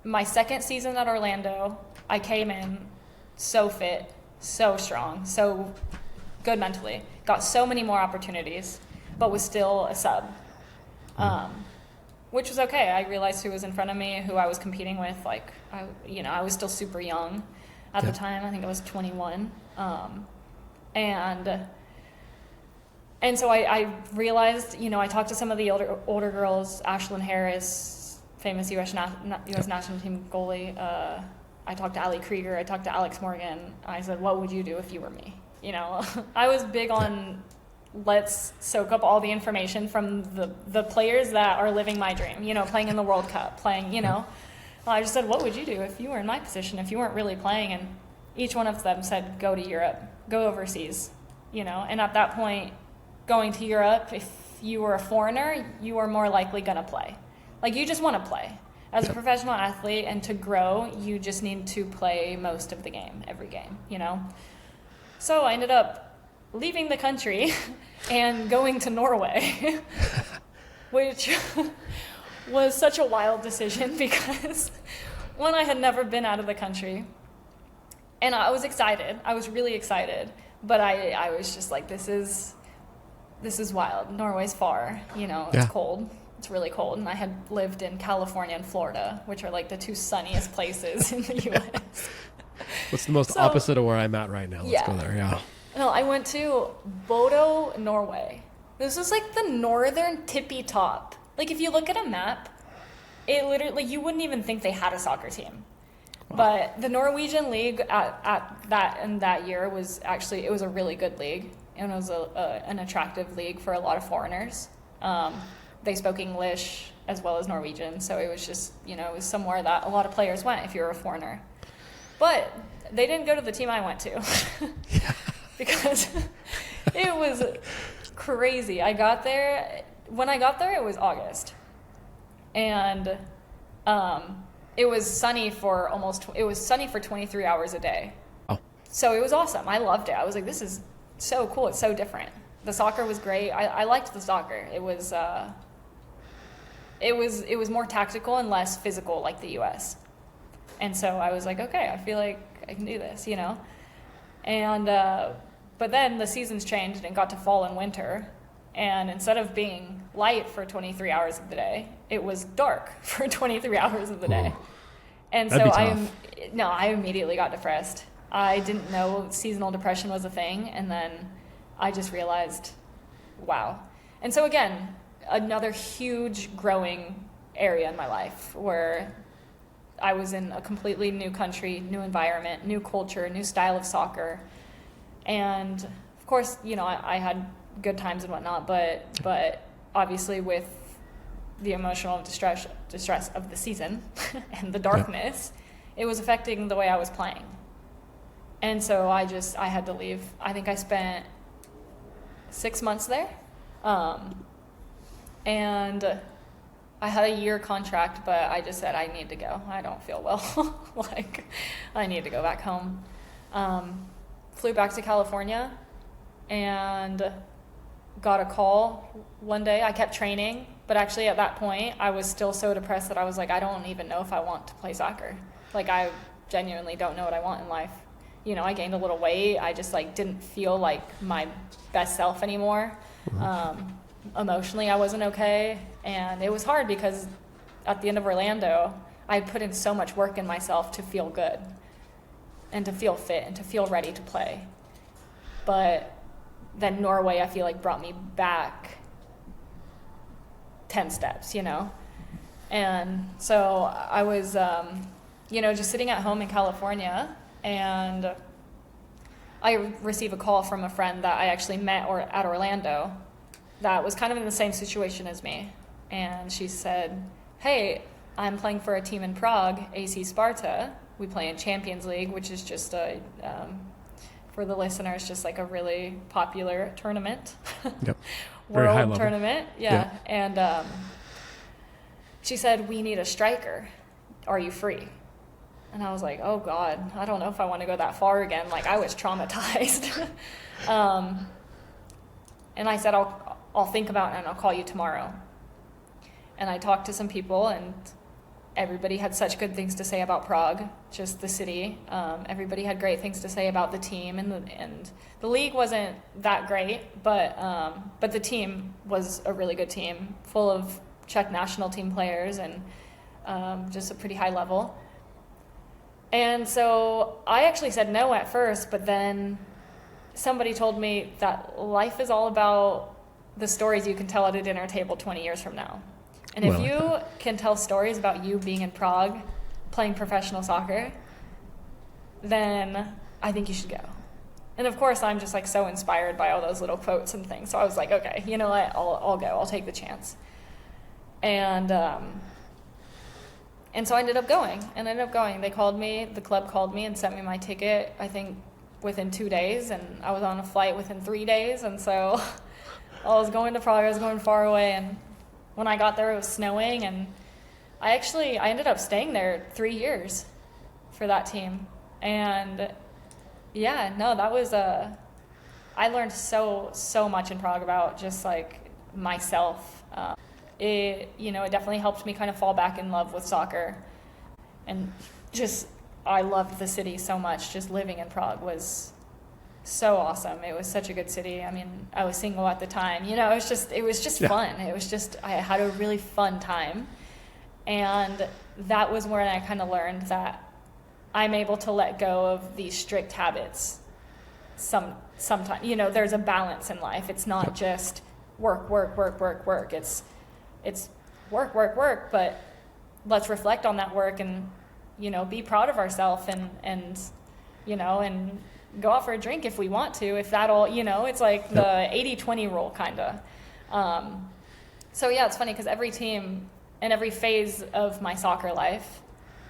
my second season at Orlando, I came in so fit, so strong, so good mentally, got so many more opportunities, but was still a sub, which was okay. I realized who was in front of me, who I was competing with. Like, I was still super young at the time. I think I was 21, and so I realized, you know, I talked to some of the older girls, Ashlyn Harris, famous U.S. national team goalie. I talked to Ali Krieger. I talked to Alex Morgan. I said, what would you do if you were me? You know, I was big on let's soak up all the information from the players that are living my dream, you know, playing in the World Cup, playing, you know. Well, I just said, what would you do if you were in my position, if you weren't really playing? And each one of them said, go to Europe, go overseas, you know. And at that point, going to Europe, if you were a foreigner, you were more likely going to play. Like, you just want to play. As a professional athlete, and to grow, you just need to play most of the game, every game, you know? So I ended up leaving the country and going to Norway, which was such a wild decision because, one, I had never been out of the country, and I was excited. I was really excited, but I was just like, this is wild. Norway's far, you know, it's cold. It's really cold, and I had lived in California and Florida, which are like the two sunniest places in the U.S. What's the most opposite of where I'm at right now? Let's go there, No, I went to Bodo, Norway. This was like the northern tippy top. Like, if you look at a map, it literally, you wouldn't even think they had a soccer team. Wow. But the Norwegian league at that year was actually, it was a really good league, and it was an attractive league for a lot of foreigners. they spoke English as well as Norwegian. So it was just, it was somewhere that a lot of players went if you were a foreigner. But they didn't go to the team I went to because it was crazy. When I got there, it was August. And it was sunny for 23 hours a day. Oh. So it was awesome. I loved it. I was like, this is so cool. It's so different. The soccer was great. I liked the soccer. It was more tactical and less physical like the US. And so I was like, okay, I feel like I can do this, And but then the seasons changed and it got to fall and winter. And instead of being light for 23 hours of the day, it was dark for 23 hours of the day. Ooh, and so I immediately got depressed. I didn't know seasonal depression was a thing. And then I just realized, wow. And so again, another huge growing area in my life where I was in a completely new country, new environment, new culture, new style of soccer. And of course, I had good times and whatnot, but obviously with the emotional distress of the season and the darkness, it was affecting the way I was playing. And so I had to leave. I think I spent 6 months there. And I had a year contract, but I just said, I need to go. I don't feel well. I need to go back home. Flew back to California and got a call one day. I kept training, but actually at that point, I was still so depressed that I was like, I don't even know if I want to play soccer. I genuinely don't know what I want in life. I gained a little weight. I just didn't feel like my best self anymore. Emotionally, I wasn't okay. And it was hard because at the end of Orlando, I had put in so much work in myself to feel good and to feel fit and to feel ready to play. But then Norway, I feel like, brought me back 10 steps, And so I was, just sitting at home in California, and I received a call from a friend that I actually met at Orlando that was kind of in the same situation as me. And she said, hey, I'm playing for a team in Prague, AC Sparta. We play in Champions League, which is just for the listeners, just a really popular tournament. Yep. Very high World level. tournament. Yeah. And she said, we need a striker. Are you free? And I was like, oh God, I don't know if I want to go that far again. I was traumatized. And I said, I'll think about it and I'll call you tomorrow. And I talked to some people, and everybody had such good things to say about Prague, just the city. Everybody had great things to say about the team, and the league wasn't that great, but the team was a really good team, full of Czech national team players and just a pretty high level. And so I actually said no at first, but then somebody told me that life is all about the stories you can tell at a dinner table 20 years from now. And if you can tell stories about you being in Prague, playing professional soccer, then I think you should go. And of course, I'm just so inspired by all those little quotes and things. So I was like, okay, you know what? I'll go. I'll take the chance. And so I ended up going. They called me. The club called me and sent me my ticket, I think, within 2 days. And I was on a flight within 3 days. And so I was going to Prague. I was going far away. And when I got there, it was snowing. And I ended up staying there 3 years for that team. And yeah, no, that was I learned so much in Prague about just myself. It definitely helped me kind of fall back in love with soccer. And I loved the city so much. Just living in Prague was so awesome. It was such a good city. I mean, I was single at the time. It was just fun. I had a really fun time. And that was where I kind of learned that I'm able to let go of these strict habits sometimes. There's a balance in life. It's not just work. It's work, but let's reflect on that work and, be proud of ourselves and go out for a drink if we want to, if that'll, it's like the 80-20 rule kind of. So yeah, it's funny because every team and every phase of my soccer life,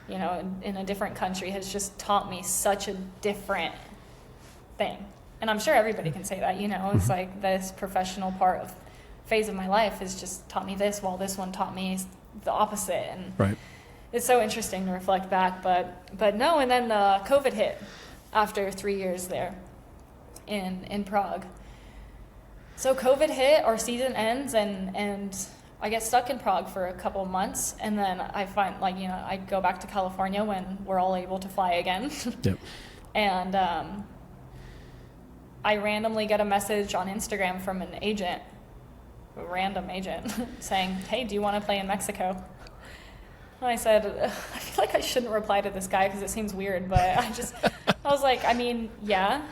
you know, in a different country has just taught me such a different thing. And I'm sure everybody can say that, you know, it's like this professional phase of my life has just taught me this, while this one taught me the opposite. And Right. it's so interesting to reflect back, but no. And then COVID hit after 3 years there in Prague. So COVID hit, our season ends, and I get stuck in Prague for a couple of months, and then I find, like, you know, I go back to California when we're all able to fly again. Yep. And I randomly get a message on Instagram from an agent, a random agent, saying, "Hey, do you want to play in Mexico?" And I said, I feel like I shouldn't reply to this guy because it seems weird, but I was like, I mean, yeah.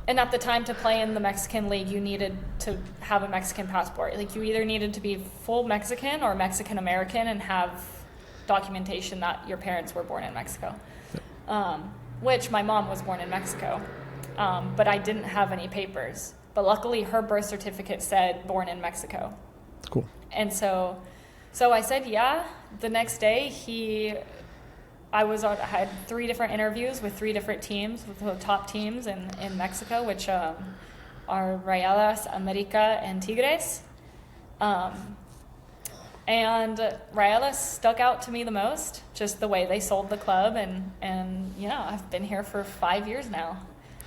And at the time, to play in the Mexican league, you needed to have a Mexican passport. Like, you either needed to be full Mexican or Mexican American and have documentation that your parents were born in Mexico. Which my mom was born in Mexico, but I didn't have any papers. But luckily, her birth certificate said born in Mexico. Cool. And so I said yeah. The next day, I had 3 different interviews with 3 different teams, with the top teams in Mexico, which are Rayadas, America, and Tigres. And Rayadas stuck out to me the most, just the way they sold the club, and you know, I've been here for 5 years now.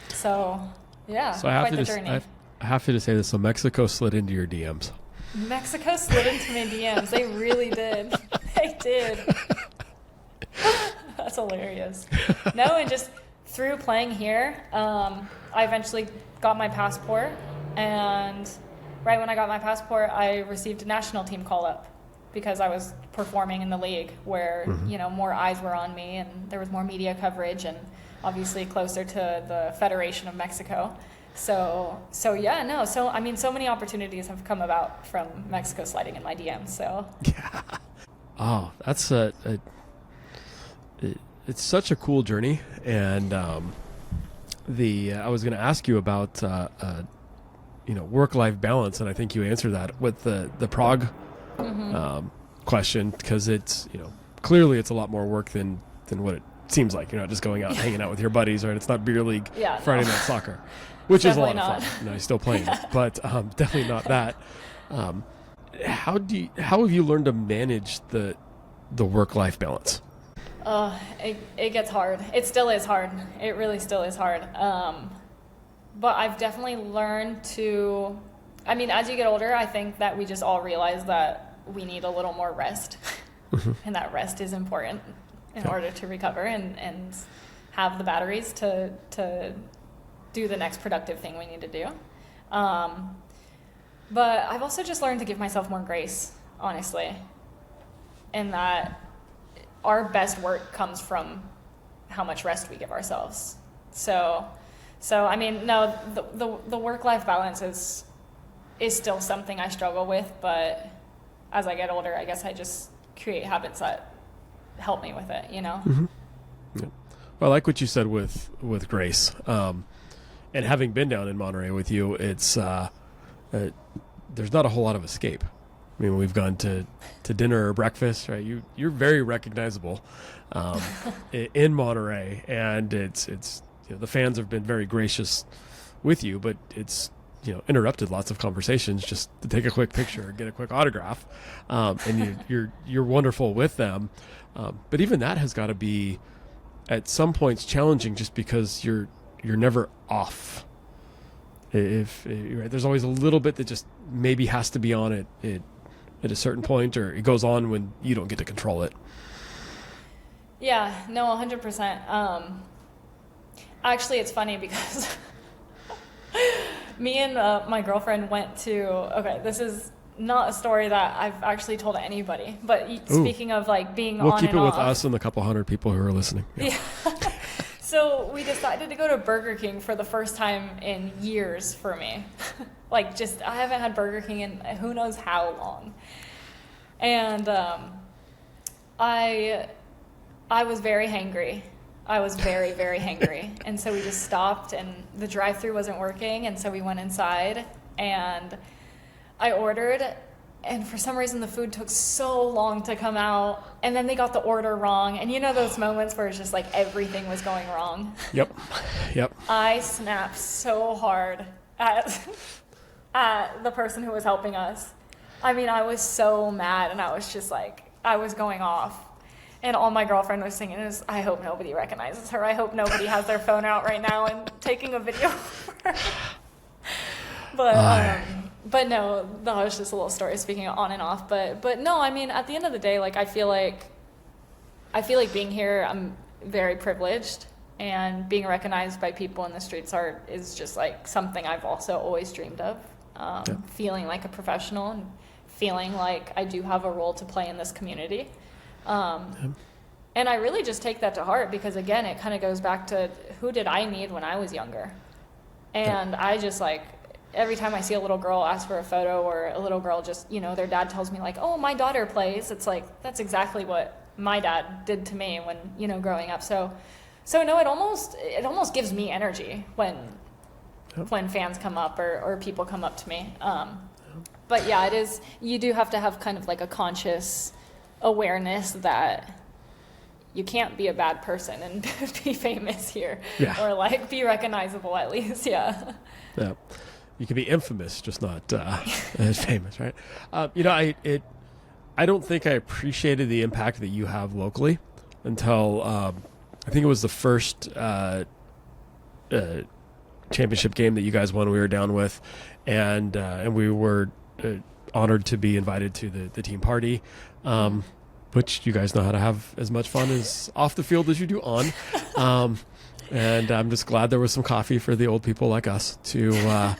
So yeah, So I have quite to the just journey. I have to just say this. So Mexico slid into your DMs. Mexico slid into my DMs. They really did. They did. That's hilarious. No, and just through playing here, I eventually got my passport, and right when I got my passport, I received a national team call-up because I was performing in the league where, you know, more eyes were on me and there was more media coverage, and obviously closer to the Federation of Mexico. So yeah, no. So, I mean, so many opportunities have come about from Mexico sliding in my DMs. So Yeah. Oh, that's it's such a cool journey. And I was going to ask you about work-life balance, and I think you answered that with the Prague question, because it's, you know, clearly it's a lot more work than what it seems like. You're not just going out and hanging out with your buddies, right? It's not beer league Friday night soccer, which is a lot of fun. You know, you're still playing it, but definitely not that. How have you learned to manage the work-life balance? It gets hard. It still is hard. It really still is hard. But I've definitely learned to, I mean, as you get older, I think that we just all realize that we need a little more rest, and that rest is important in order to recover and have the batteries to do the next productive thing we need to do. But I've also just learned to give myself more grace, honestly, and that our best work comes from how much rest we give ourselves. So I mean, no, the work-life balance is still something I struggle with, but as I get older, I guess I just create habits that help me with it, you know? Yeah. Well, I like what you said with grace. And having been down in Monterrey with you, it's there's not a whole lot of escape. I mean, we've gone to dinner or breakfast, right? You're very recognizable in Monterrey, and it's you know, the fans have been very gracious with you, but it's, you know, interrupted lots of conversations just to take a quick picture, get a quick autograph, and you're wonderful with them. But even that has got to be at some points challenging, just because you're never off. If right, there's always a little bit that just maybe has to be on it at a certain point, or it goes on when you don't get to control it. Yeah, no, 100%. Actually, it's funny because me and my girlfriend went to, okay, this is not a story that I've actually told anybody, but speaking of like being on and off. We'll keep it with us and the couple hundred people who are listening. Yeah. So we decided to go to Burger King for the first time in years for me. Like, just, I haven't had Burger King in who knows how long. And I was very hangry. I was very, very hangry. And so we just stopped, and the drive-thru wasn't working, and so we went inside, and I ordered, and for some reason the food took so long to come out, and then they got the order wrong, and you know those moments where it's just like everything was going wrong. Yep. I snapped so hard at the person who was helping us. I mean, I was so mad, and I was just like, I was going off. And all my girlfriend was singing is, I hope nobody recognizes her. I hope nobody has their phone out right now and taking a video of her. But no, that was just a little story speaking on and off. But no, I mean, at the end of the day, like, I feel like being here, I'm very privileged, and being recognized by people in the streets is just like something I've also always dreamed of. Feeling like a professional and feeling like I do have a role to play in this community. And I really just take that to heart, because again, it kind of goes back to who did I need when I was younger. And I just like, every time I see a little girl ask for a photo, or a little girl just, you know, their dad tells me like, oh, my daughter plays. It's like, that's exactly what my dad did to me when, you know, growing up. So no, it almost gives me energy when fans come up or people come up to me. But yeah, it is, you do have to have kind of like a conscious awareness that you can't be a bad person and be famous here, or like be recognizable at least. Yeah. You can be infamous, just not famous, right? You know, I don't think I appreciated the impact that you have locally until I think it was the first championship game that you guys won. We were down with, and we were honored to be invited to the team party. Which you guys know how to have as much fun as off the field as you do on. And I'm just glad there was some coffee for the old people like us to,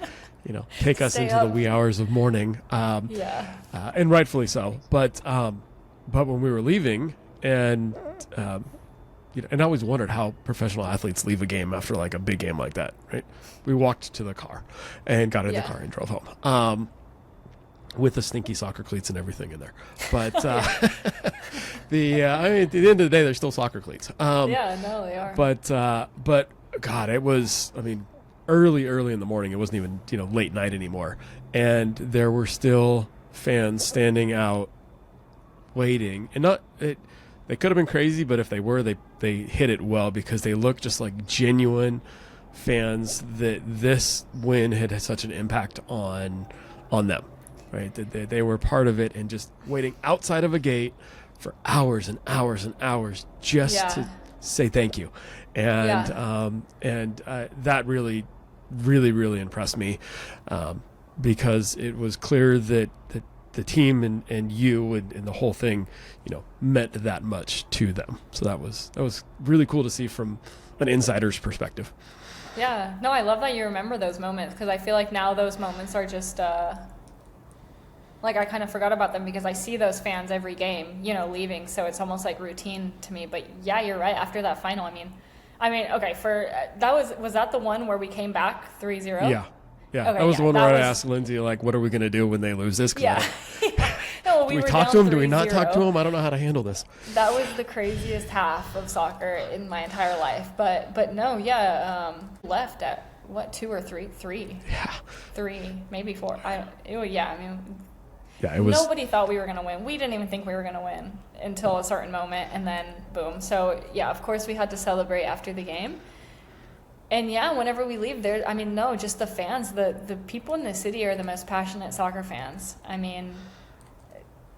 take us into the wee hours of morning. And rightfully so. But when we were leaving, and and I always wondered how professional athletes leave a game after like a big game like that, right? We walked to the car and got in the car and drove home. With the stinky soccer cleats and everything in there. But I mean, at the end of the day, they're still soccer cleats. They are. But God, it was, I mean, early in the morning. It wasn't even, late night anymore. And there were still fans standing out waiting. And they could have been crazy, but if they were, they hit it well, because they looked just like genuine fans that this win had such an impact on them. Right, they were part of it, and just waiting outside of a gate for hours and hours and hours just to say thank you, and that really, really, really impressed me, because it was clear that the team and you and the whole thing, meant that much to them. So that was really cool to see from an insider's perspective. Yeah, no, I love that you remember those moments, because I feel like now those moments are just. Like, I kind of forgot about them, because I see those fans every game, leaving. So it's almost like routine to me. But yeah, you're right. After that final, I mean, okay, was that the one where we came back 3-0? Yeah. Okay, that was the one where I asked Lindsay, like, what are we going to do when they lose this? Yeah. No, do we talk to them? Do we not talk to them? I don't know how to handle this. That was the craziest half of soccer in my entire life. But no, left at what, 2 or 3? 3. Yeah. 3, maybe 4. Yeah, it was. Nobody thought we were going to win. We didn't even think we were going to win until a certain moment, and then boom. So yeah, of course we had to celebrate after the game. And yeah, whenever we leave there, just the fans, the people in the city are the most passionate soccer fans. I mean,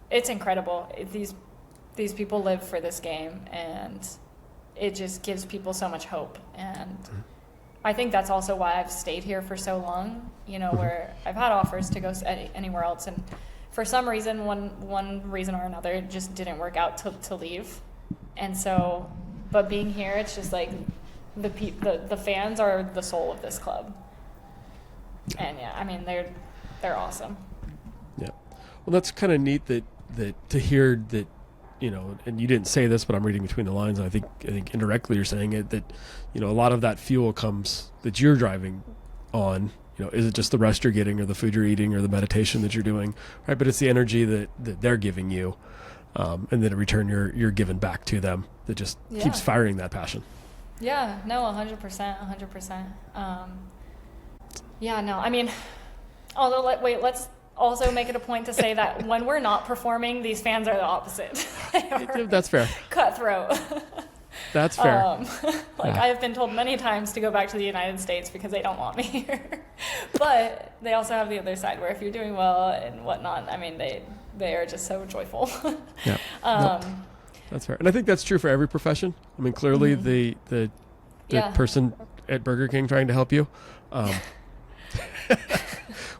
it's incredible. These people live for this game, and it just gives people so much hope. And I think that's also why I've stayed here for so long, where I've had offers to go anywhere else, and for some reason, one reason or another, it just didn't work out to leave. And so, but being here, it's just like the fans are the soul of this club. And yeah, I mean, they're awesome. Yeah. Well, that's kind of neat that to hear that, and you didn't say this, but I'm reading between the lines, and I think indirectly you're saying it, that, a lot of that fuel comes that you're driving on. Is it just the rest you're getting, or the food you're eating, or the meditation that you're doing, right? But it's the energy that they're giving you, and then in return you're giving back to them, that just keeps firing that passion. Yeah, no, 100%. Yeah, no, I mean, although let's also make it a point to say that when we're not performing, these fans are the opposite. That's fair. Cutthroat. That's fair. I have been told many times to go back to the United States because they don't want me here. But they also have the other side where if you're doing well and whatnot, I mean, they are just so joyful. Yeah. That's fair. And I think that's true for every profession. I mean, clearly the person at Burger King trying to help you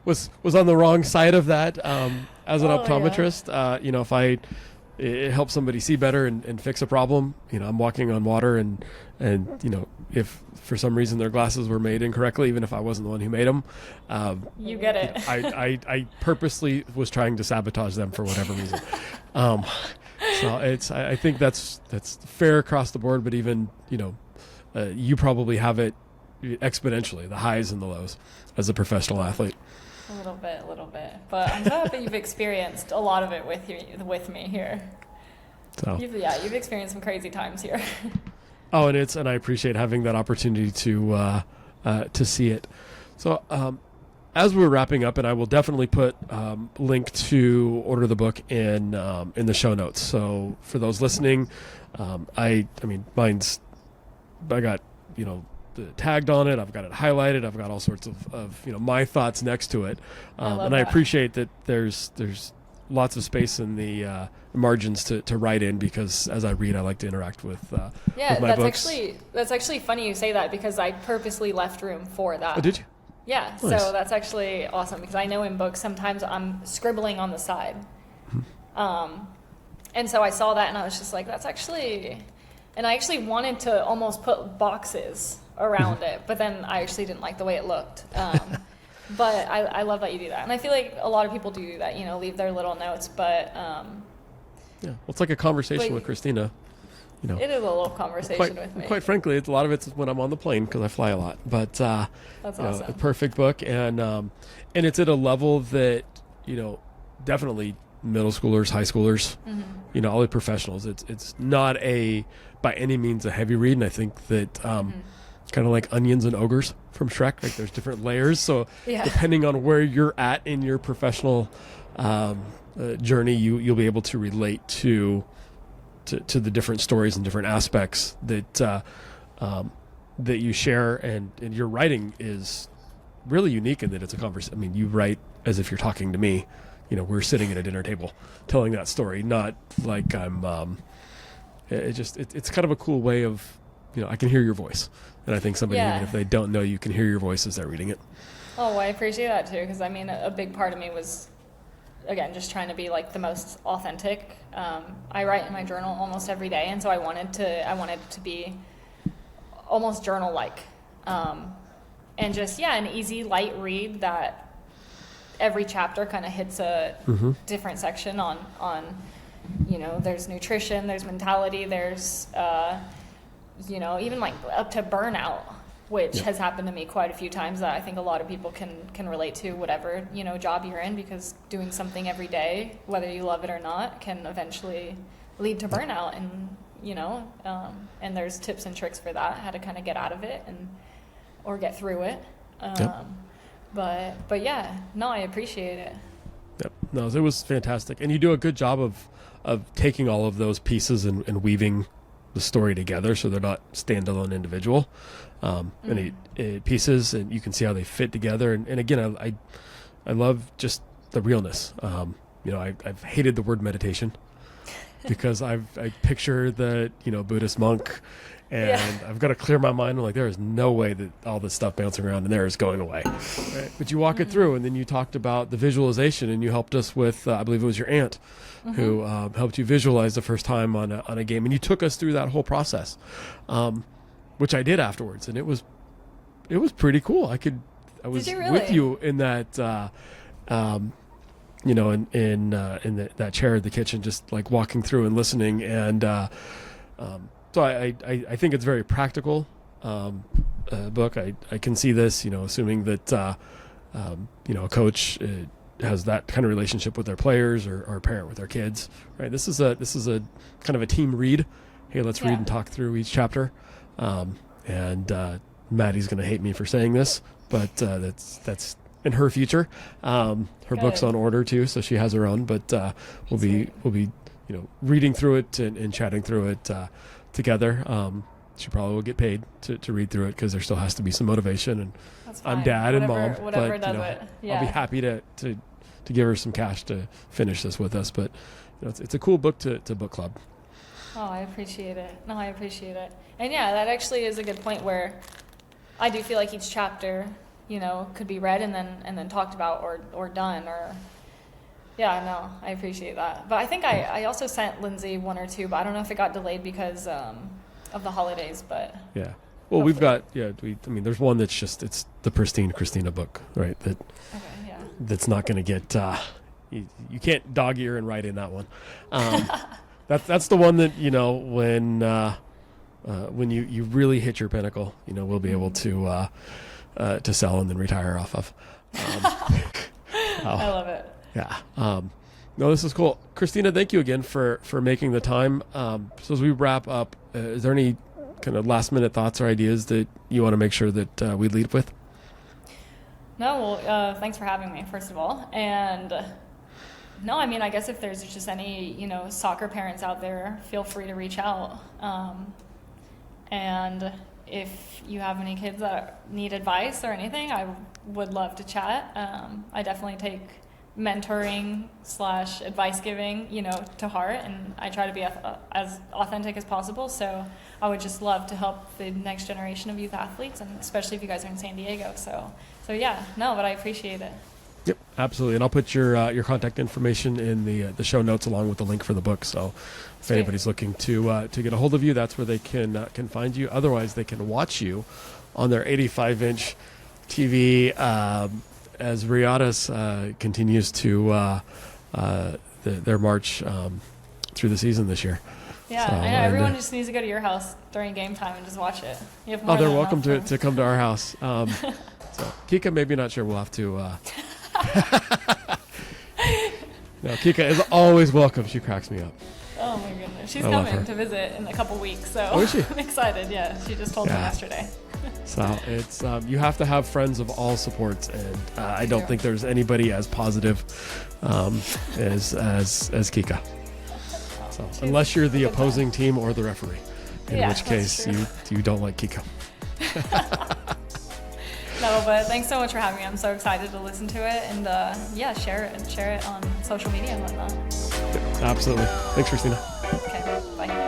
was on the wrong side of that as an optometrist. If it helps somebody see better and fix a problem, I'm walking on water and if for some reason their glasses were made incorrectly, even if I wasn't the one who made them, you get it. I purposely was trying to sabotage them for whatever reason. So I think that's fair across the board, but even, you probably have it exponentially, the highs and the lows as a professional athlete. A little bit. But I'm so happy you've experienced a lot of it with me here. So You've experienced some crazy times here. Oh, and I appreciate having that opportunity to see it. So as we're wrapping up, and I will definitely put link to order the book in the show notes. So for those listening, I mean mine's I got tagged on it. I've got it highlighted. I've got all sorts of my thoughts next to it, and I appreciate that there's lots of space in the margins to write in, because as I read, I like to interact with my books. That's actually funny you say that, because I purposely left room for that. Oh, did you? Yeah, Nice. So that's actually awesome, because I know in books sometimes I'm scribbling on the side, and so I saw that and I was just like, that's actually, and I actually wanted to almost put boxes around it, but then I actually didn't like the way it looked. But I love that you do that, and I feel like a lot of people do that, leave their little notes. But well, it's like a conversation with Christina. It is a little conversation with me. Quite frankly, a lot of it's when I'm on the plane, because I fly a lot. But that's awesome. A perfect book, and it's at a level that definitely middle schoolers, high schoolers, all the professionals. It's not by any means a heavy read, and I think that kind of like onions and ogres from Shrek, like there's different layers. So depending on where you're at in your professional journey, you'll be able to relate to the different stories and different aspects that you share, and your writing is really unique in that it's a conversation. I mean, you write as if you're talking to me. We're sitting at a dinner table telling that story, not like I'm. It's kind of a cool way of, I can hear your voice, and I think somebody, even if they don't know you, can hear your voice as they're reading it. Oh, well, I appreciate that too, because I mean, a big part of me was, again, just trying to be like the most authentic. I write in my journal almost every day, and so I wanted it to be almost journal-like, and just an easy, light read that every chapter kind of hits a different section on there's nutrition, there's mentality, there's even like up to burnout, which has happened to me quite a few times, that I think a lot of people can relate to, whatever job you're in, because doing something every day, whether you love it or not, can eventually lead to burnout, and and there's tips and tricks for that, how to kind of get out of it or get through it. But I appreciate it. Yep. No, it was fantastic, and you do a good job of taking all of those pieces and weaving the story together, so they're not standalone individual pieces, and you can see how they fit together. And again, I love just the realness. I've hated the word meditation, because I picture the Buddhist monk, and I've got to clear my mind. I'm like, there is no way that all this stuff bouncing around in there is going away. Right? But you walk it through, and then you talked about the visualization, and you helped us with, I believe it was your aunt, who helped you visualize the first time on a game, and you took us through that whole process, which I did afterwards, and it was pretty cool. I was with you in that, in that chair in the kitchen, just like walking through and listening, and so I think it's very practical book. I can see this, assuming that a coach has that kind of relationship with their players, or a parent with their kids, right? This is a kind of a team read. Hey, let's read and talk through each chapter. And Maddie's going to hate me for saying this, but that's in her future. Her Good. book's on order too, so she has her own. But we'll be reading through it and chatting through it together. She probably will get paid to read through it because there still has to be some motivation. And That's fine. I'm dad and mom, Whatever but does it. Yeah. I'll be happy to give her some cash to finish this with us. But it's a cool book to book club. Oh, I appreciate it. No, I appreciate it. And yeah, that actually is a good point where I do feel like each chapter, could be read and then talked about or done or. Yeah, no, I appreciate that. But I think I also sent Lindsay one or two, but I don't know if it got delayed because of the holidays. But yeah, well, we've got there's one that's just it's the pristine Christina book, right? That's not going to get you can't dog ear and write in that one. That's the one that when you really hit your pinnacle, we'll be able to sell and then retire off of. I love it. Yeah. No, this is cool. Christina, thank you again for making the time. So as we wrap up, is there any kind of last minute thoughts or ideas that you want to make sure that we lead with? No, well, thanks for having me, first of all. And no, I guess if there's just any, soccer parents out there, feel free to reach out. And if you have any kids that need advice or anything, I would love to chat. I definitely take mentoring / advice giving, to heart, and I try to be as authentic as possible. So I would just love to help the next generation of youth athletes, and especially if you guys are in San Diego. So yeah, no, but I appreciate it. Yep, absolutely. And I'll put your contact information in the show notes along with the link for the book. So if anybody's looking to get a hold of you, that's where they can find you. Otherwise, they can watch you on their 85-inch TV as Rayadas continues to their march through the season this year. Yeah, so, I know. Everyone just needs to go to your house during game time and just watch it. You have more they're than welcome enough to come to our house. So Kika, maybe not sure. We'll have to. No, Kika is always welcome. She cracks me up. Oh my goodness, she's coming to visit in a couple weeks, so is she? I'm excited. Yeah, she just told me yesterday. So it's you have to have friends of all supports, and I don't think there's anybody as positive as Kika. So unless you're the opposing team or the referee, in which case you don't like Kika. No, but thanks so much for having me. I'm so excited to listen to it and share it on social media and whatnot. Absolutely. Thanks, Christina. Okay, bye.